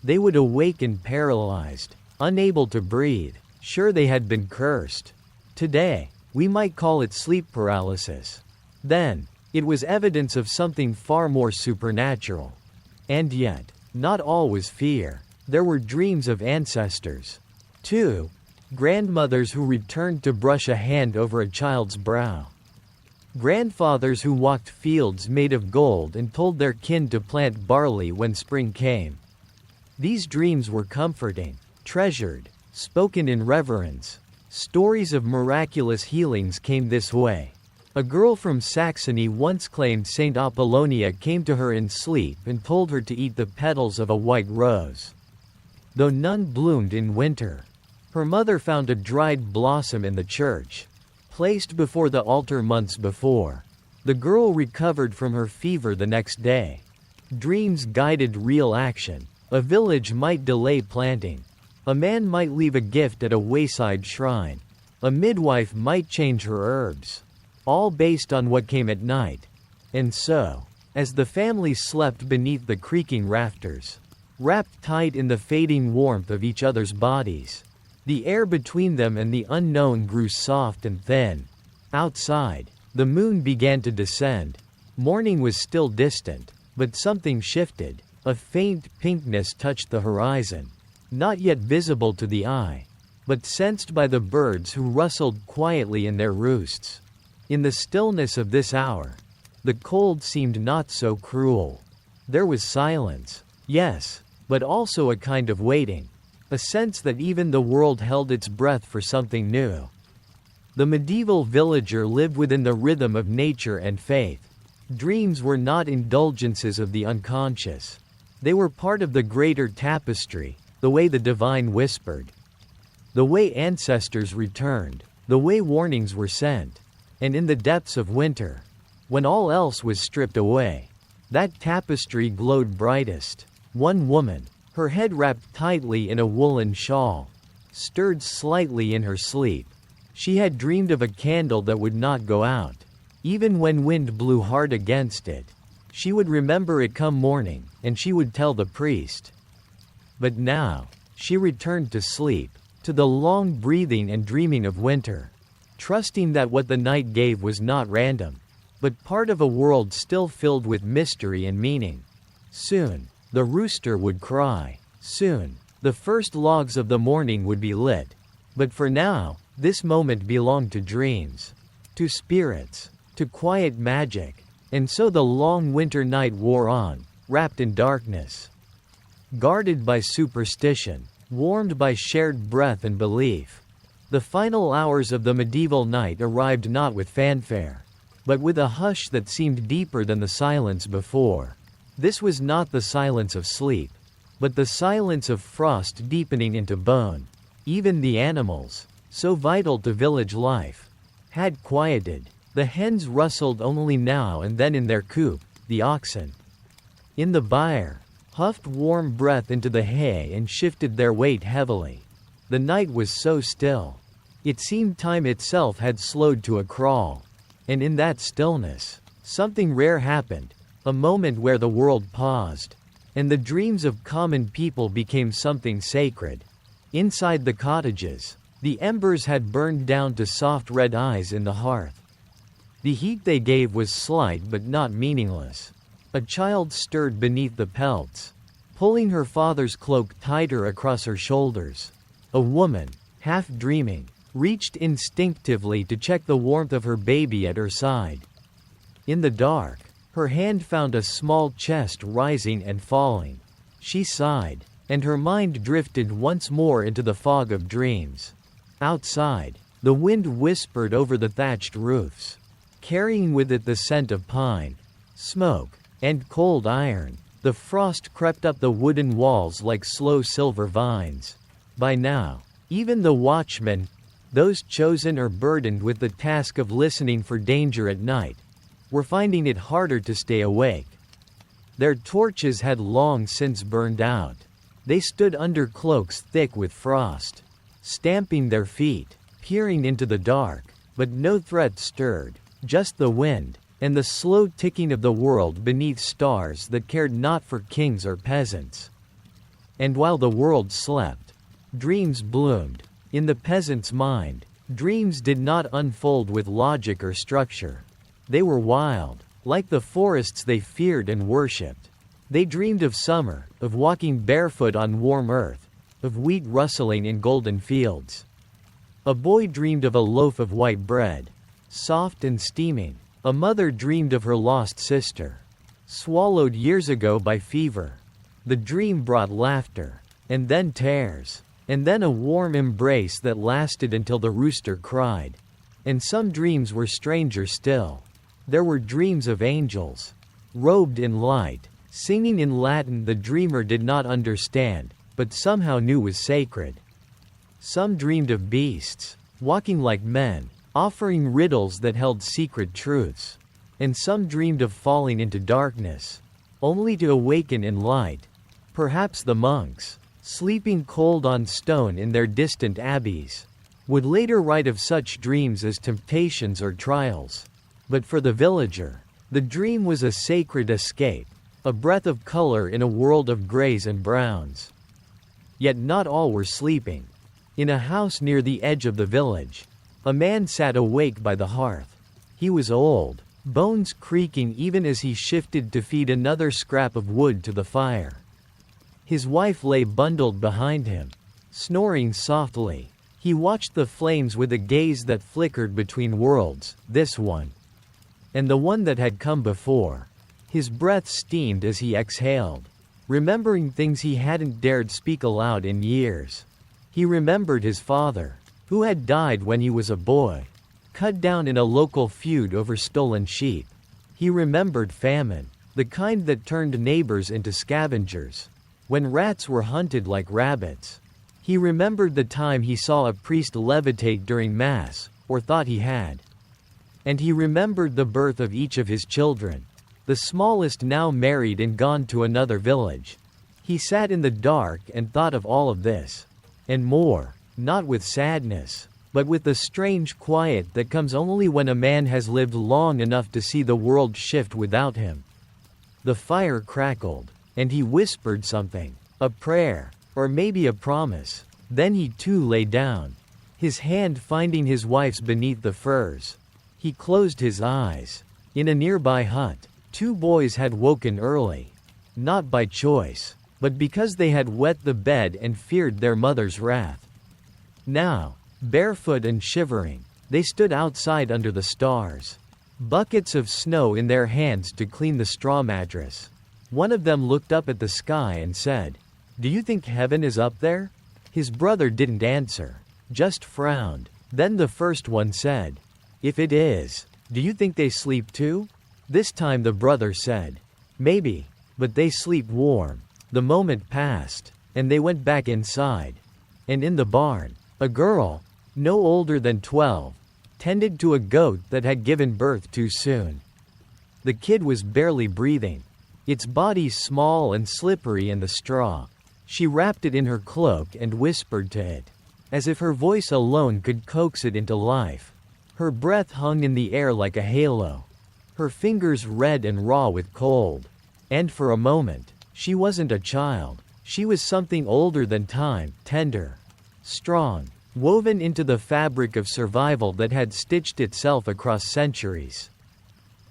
They would awaken paralyzed, unable to breathe, sure they had been cursed. Today, we might call it sleep paralysis. Then, it was evidence of something far more supernatural. And yet, not all was fear. There were dreams of ancestors. 2. Grandmothers who returned to brush a hand over a child's brow. Grandfathers who walked fields made of gold and told their kin to plant barley when spring came. These dreams were comforting, treasured, spoken in reverence. Stories of miraculous healings came this way. A girl from Saxony once claimed Saint Apollonia came to her in sleep and told her to eat the petals of a white rose. Though none bloomed in winter, her mother found a dried blossom in the church, placed before the altar months before. The girl recovered from her fever the next day. Dreams guided real action. A village might delay planting. A man might leave a gift at a wayside shrine. A midwife might change her herbs. All based on what came at night. And so, as the family slept beneath the creaking rafters, wrapped tight in the fading warmth of each other's bodies, the air between them and the unknown grew soft and thin. Outside, the moon began to descend. Morning was still distant, but something shifted. A faint pinkness touched the horizon, not yet visible to the eye, but sensed by the birds who rustled quietly in their roosts. In the stillness of this hour, the cold seemed not so cruel. There was silence, yes, but also a kind of waiting, a sense that even the world held its breath for something new. The medieval villager lived within the rhythm of nature and faith. Dreams were not indulgences of the unconscious. They were part of the greater tapestry, the way the divine whispered, the way ancestors returned, the way warnings were sent. And in the depths of winter, when all else was stripped away, that tapestry glowed brightest. One woman, her head wrapped tightly in a woolen shawl, stirred slightly in her sleep. She had dreamed of a candle that would not go out, even when wind blew hard against it. She would remember it come morning, and she would tell the priest. But now, she returned to sleep, to the long breathing and dreaming of winter, trusting that what the night gave was not random, but part of a world still filled with mystery and meaning. Soon, the rooster would cry. Soon, the first logs of the morning would be lit. But for now, this moment belonged to dreams, to spirits, to quiet magic. And so the long winter night wore on, wrapped in darkness, guarded by superstition, warmed by shared breath and belief. The final hours of the medieval night arrived not with fanfare, but with a hush that seemed deeper than the silence before. This was not the silence of sleep, but the silence of frost deepening into bone. Even the animals, so vital to village life, had quieted. The hens rustled only now and then in their coop. The oxen, in the byre, huffed warm breath into the hay and shifted their weight heavily. The night was so still. It seemed time itself had slowed to a crawl. And in that stillness, something rare happened, a moment where the world paused, and the dreams of common people became something sacred. Inside the cottages, the embers had burned down to soft red eyes in the hearth. The heat they gave was slight but not meaningless. A child stirred beneath the pelts, pulling her father's cloak tighter across her shoulders. A woman, half dreaming, reached instinctively to check the warmth of her baby at her side. In the dark, her hand found a small chest rising and falling. She sighed, and her mind drifted once more into the fog of dreams. Outside, the wind whispered over the thatched roofs, carrying with it the scent of pine, smoke, and cold iron. The frost crept up the wooden walls like slow silver vines. By now, even the watchmen, those chosen or burdened with the task of listening for danger at night, were finding it harder to stay awake. Their torches had long since burned out. They stood under cloaks thick with frost, stamping their feet, peering into the dark, but no threat stirred, just the wind, and the slow ticking of the world beneath stars that cared not for kings or peasants. And while the world slept, dreams bloomed. In the peasant's mind, dreams did not unfold with logic or structure. They were wild, like the forests they feared and worshipped. They dreamed of summer, of walking barefoot on warm earth, of wheat rustling in golden fields. A boy dreamed of a loaf of white bread, soft and steaming. A mother dreamed of her lost sister, swallowed years ago by fever. The dream brought laughter, and then tears, and then a warm embrace that lasted until the rooster cried. And some dreams were stranger still. There were dreams of angels, robed in light, singing in Latin the dreamer did not understand, but somehow knew was sacred. Some dreamed of beasts, walking like men, offering riddles that held secret truths. And some dreamed of falling into darkness, only to awaken in light. Perhaps the monks, sleeping cold on stone in their distant abbeys, would later write of such dreams as temptations or trials. But for the villager, the dream was a sacred escape, a breath of color in a world of grays and browns. Yet not all were sleeping. In a house near the edge of the village, a man sat awake by the hearth. He was old, bones creaking even as he shifted to feed another scrap of wood to the fire. His wife lay bundled behind him, snoring softly. He watched the flames with a gaze that flickered between worlds, this one and the one that had come before. His breath steamed as he exhaled, remembering things he hadn't dared speak aloud in years. He remembered his father, who had died when he was a boy, cut down in a local feud over stolen sheep. He remembered famine, the kind that turned neighbors into scavengers, when rats were hunted like rabbits. He remembered the time he saw a priest levitate during Mass, or thought he had. And he remembered the birth of each of his children, the smallest now married and gone to another village. He sat in the dark and thought of all of this, and more. Not with sadness, but with the strange quiet that comes only when a man has lived long enough to see the world shift without him. The fire crackled, and he whispered something, a prayer, or maybe a promise. Then he too lay down, his hand finding his wife's beneath the furs. He closed his eyes. In a nearby hut, two boys had woken early, not by choice, but because they had wet the bed and feared their mother's wrath. Now, barefoot and shivering, they stood outside under the stars, buckets of snow in their hands to clean the straw mattress. One of them looked up at the sky and said, "Do you think heaven is up there?" His brother didn't answer, just frowned. Then the first one said, "If it is, do you think they sleep too?" This time the brother said, "Maybe, but they sleep warm." The moment passed, and they went back inside. And in the barn, a girl, no older than 12, tended to a goat that had given birth too soon. The kid was barely breathing, its body small and slippery in the straw. She wrapped it in her cloak and whispered to it, as if her voice alone could coax it into life. Her breath hung in the air like a halo, her fingers red and raw with cold. And for a moment, she wasn't a child. She was something older than time, tender, strong, woven into the fabric of survival that had stitched itself across centuries.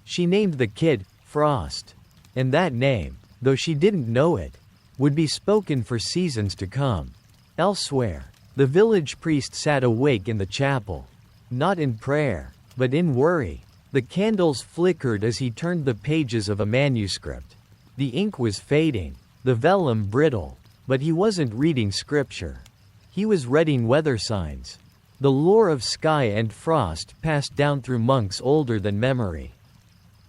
She named the kid Frost, and that name, though she didn't know it, would be spoken for seasons to come. Elsewhere, the village priest sat awake in the chapel, not in prayer, but in worry. The candles flickered as he turned the pages of a manuscript. The ink was fading, the vellum brittle, but he wasn't reading scripture. He was reading weather signs, the lore of sky and frost passed down through monks older than memory.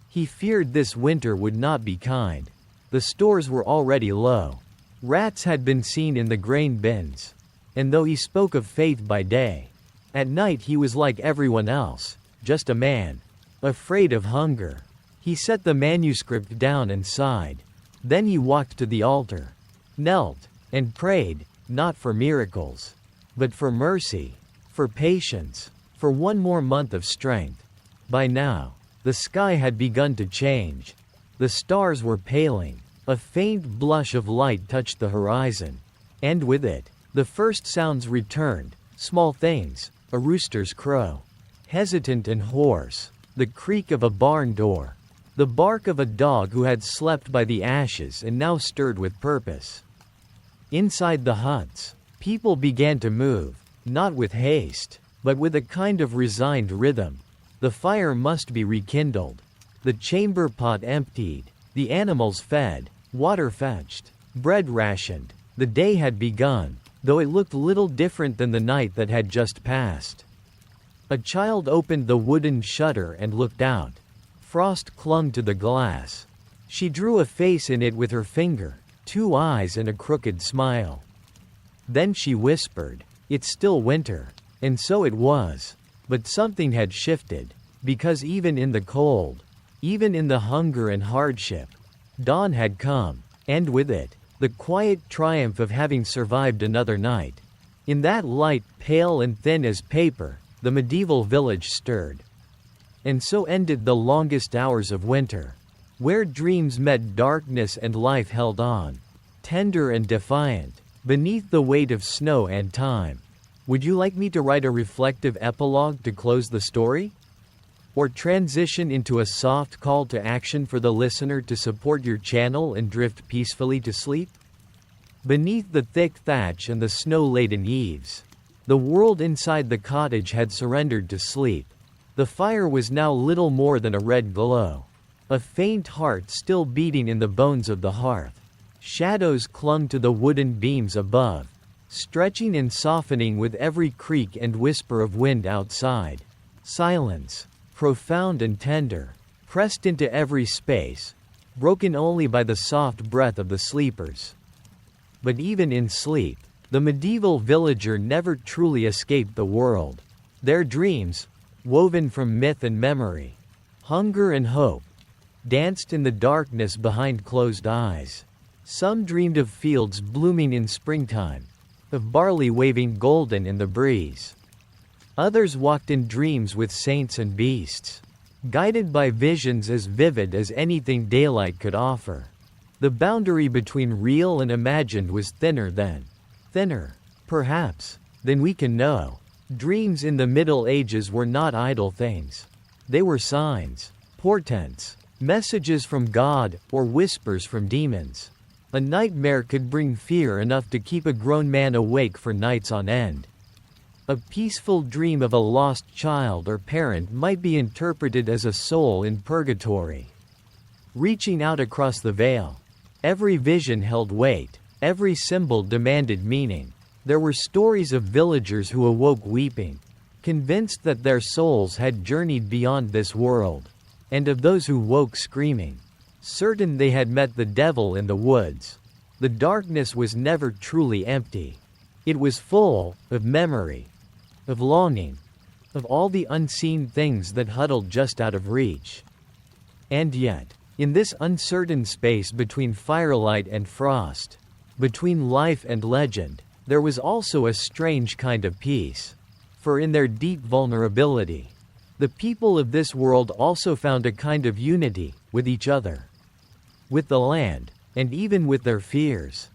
He feared this winter would not be kind. The stores were already low. Rats had been seen in the grain bins. And though he spoke of faith by day, at night he was like everyone else, just a man, afraid of hunger. He set the manuscript down and sighed. Then he walked to the altar, knelt, and prayed, not for miracles, but for mercy, for patience, for one more month of strength. By now, the sky had begun to change. The stars were paling. A faint blush of light touched the horizon. And with it, the first sounds returned, small things, a rooster's crow, hesitant and hoarse, the creak of a barn door, the bark of a dog who had slept by the ashes and now stirred with purpose. Inside the huts, people began to move, not with haste, but with a kind of resigned rhythm. The fire must be rekindled, the chamber pot emptied, the animals fed, water fetched, bread rationed. The day had begun, though it looked little different than the night that had just passed. A child opened the wooden shutter and looked out. Frost clung to the glass. She drew a face in it with her finger, 2 eyes and a crooked smile. Then she whispered, "It's still winter." And so it was. But something had shifted, because even in the cold, even in the hunger and hardship, dawn had come, and with it, the quiet triumph of having survived another night. In that light, pale and thin as paper, the medieval village stirred. And so ended the longest hours of winter, where dreams met darkness and life held on, tender and defiant, beneath the weight of snow and time. Would you like me to write a reflective epilogue to close the story? Or transition into a soft call to action for the listener to support your channel and drift peacefully to sleep? Beneath the thick thatch and the snow-laden eaves, the world inside the cottage had surrendered to sleep. The fire was now little more than a red glow, a faint heart still beating in the bones of the hearth. Shadows clung to the wooden beams above, stretching and softening with every creak and whisper of wind outside. Silence, profound and tender, pressed into every space, broken only by the soft breath of the sleepers. But even in sleep, the medieval villager never truly escaped the world. Their dreams, woven from myth and memory, hunger and hope, danced in the darkness behind closed eyes. Some dreamed of fields blooming in springtime, of barley waving golden in the breeze. Others walked in dreams with saints and beasts, guided by visions as vivid as anything daylight could offer. The boundary between real and imagined was thinner, perhaps, than we can know. Dreams in the Middle Ages were not idle things. They were signs, portents, messages from God, or whispers from demons. A nightmare could bring fear enough to keep a grown man awake for nights on end. A peaceful dream of a lost child or parent might be interpreted as a soul in purgatory, reaching out across the veil. Every vision held weight, every symbol demanded meaning. There were stories of villagers who awoke weeping, convinced that their souls had journeyed beyond this world, and of those who woke screaming, certain they had met the devil in the woods. The darkness was never truly empty. It was full of memory, of longing, of all the unseen things that huddled just out of reach. And yet, in this uncertain space between firelight and frost, between life and legend, there was also a strange kind of peace. For in their deep vulnerability, the people of this world also found a kind of unity with each other, with the land, and even with their fears.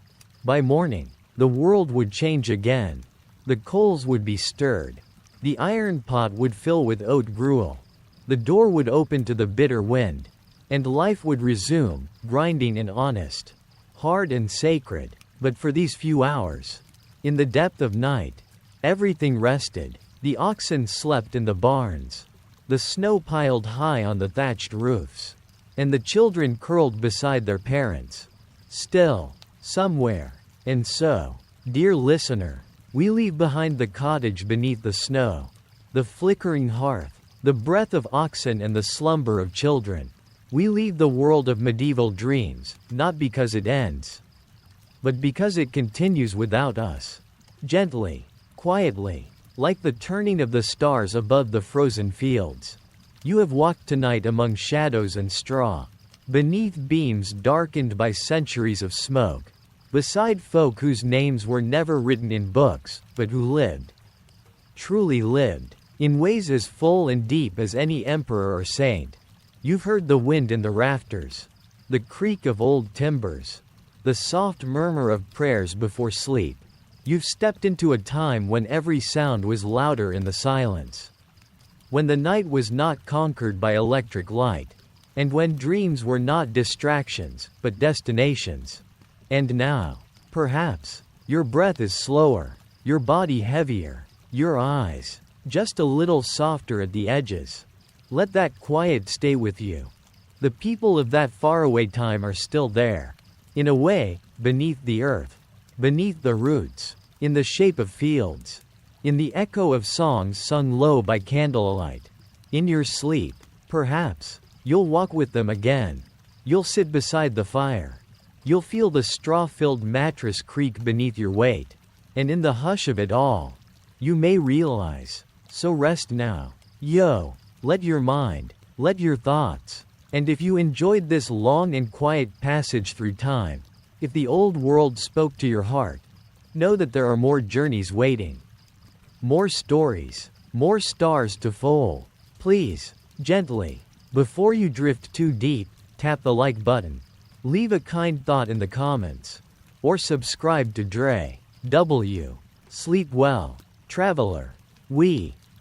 By morning, the world would change again. The coals would be stirred. The iron pot would fill with oat gruel. The door would open to the bitter wind, and life would resume, grinding and honest, hard and sacred. But for these few hours, in the depth of night, everything rested. The oxen slept in the barns, the snow piled high on the thatched roofs, and the children curled beside their parents, still, somewhere. And so, dear listener, we leave behind the cottage beneath the snow, the flickering hearth, the breath of oxen and the slumber of children. We leave the world of medieval dreams, not because it ends, but because it continues without us. Gently, quietly, like the turning of the stars above the frozen fields. You have walked tonight among shadows and straw, beneath beams darkened by centuries of smoke, beside folk whose names were never written in books, but who lived, truly lived, in ways as full and deep as any emperor or saint. You've heard the wind in the rafters, the creak of old timbers, the soft murmur of prayers before sleep. You've stepped into a time when every sound was louder in the silence, when the night was not conquered by electric light, and when dreams were not distractions, but destinations. And now, perhaps, your breath is slower, your body heavier, your eyes just a little softer at the edges. Let that quiet stay with you. The people of that faraway time are still there, in a way, beneath the earth, beneath the roots, in the shape of fields, in the echo of songs sung low by candlelight. In your sleep, perhaps, you'll walk with them again. You'll sit beside the fire. You'll feel the straw-filled mattress creak beneath your weight. And in the hush of it all, you may realize. So rest now. Let your mind, let your thoughts. And if you enjoyed this long and quiet passage through time, if the old world spoke to your heart, know that there are more journeys waiting. More stories, more stars to fold. Please, gently, before you drift too deep, tap the like button. Leave a kind thought in the comments. Or subscribe to Dre W. Sleep well, traveler. We